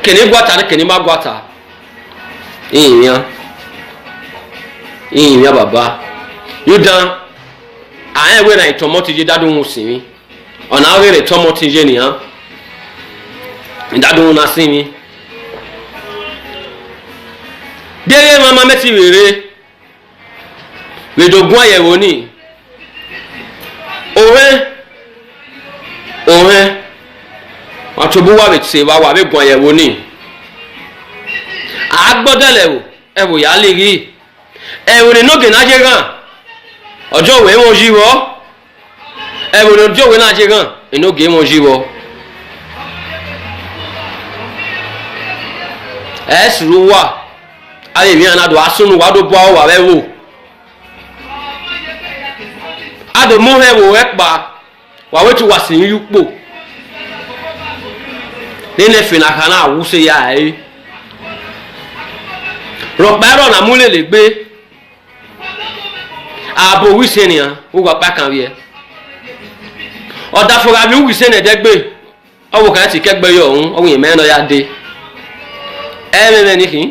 kìnní gbọ́ta ní kìnní má gbọ́ta ìyìnyàn bàbá yóò dán àyàn ìwé náà ìtọ́mọ́ ti jẹ́ dádùn ún sí mi ọ̀nà àwọn èrè tọ́mọ́ ti jẹ́ nìyàn ìdádùn ún náà sí mi délé mama mẹ́tì rèrè rèdògún àyẹ̀wò ní òwe àtúbú wà bẹ̀tì wà wà bẹ̀ gún àyẹ̀wò ní àgbọ́dẹ̀lẹ̀ ẹ̀wò yà á lè rí ẹ̀wò ní nógè náà jẹ́ gàn ọjọ́ òwe wọn jí wọ́ ẹ̀wò ní ọjọ́ òwe náà jẹ́ gàn ìnógè wọn jí wọ́ ẹ̀ẹ́sì ló wà ayé mi àná do asunu wa do bọ́ wà bẹ́ẹ̀ wò ado mú hẹ́ wò ẹ́ pa wà wẹ́ ti wà sí yín pò nínú ẹ̀fìn àkànná àwùsẹ̀ yà ẹ́ rọ̀pẹ́ ẹ̀rọ nà múlẹ̀ lè gbé ààbò wíṣẹ́ nìyẹn wọ́n gbà pàkàn wíyẹ ọ̀dà fúnra mi wíṣẹ́ nìyẹn dẹ́gbẹ́ ọwọ́ kan ti kẹ́gbẹ́ yọ ọ̀hún ọwọ́ yẹn mẹ́rin náà yá dé ẹ̀ẹ́mẹ́mẹ́ nìkì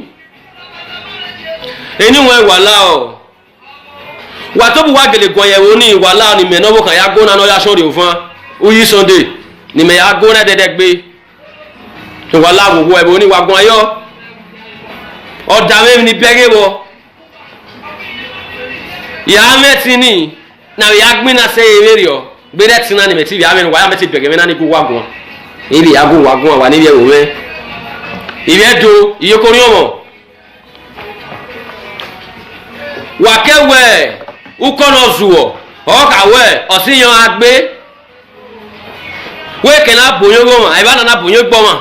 eniwe wala o watobu wa gele gboyewo ni wala ni me nowo kan ya gona no ya sori ofan uyi Sunday ni me ya gona dedegbe to wala wo ebo ni wa gun ayo oda me ni berewo ya metini na ya gbina se ererio gbere tina ni meti ya me wa ya meti bege me na ni ku wa gun ibi ya gun wa gun wa ni bi ewo me ibi edo iye kori omo wàkẹ́wẹ̀ ukọ́nà zùwọ̀ ọ̀kàwẹ̀ ọ̀sìyàn agbé wéèkè náà bòyó gbọ́mọ̀ àyíbá náà bòyó gbọ́mọ̀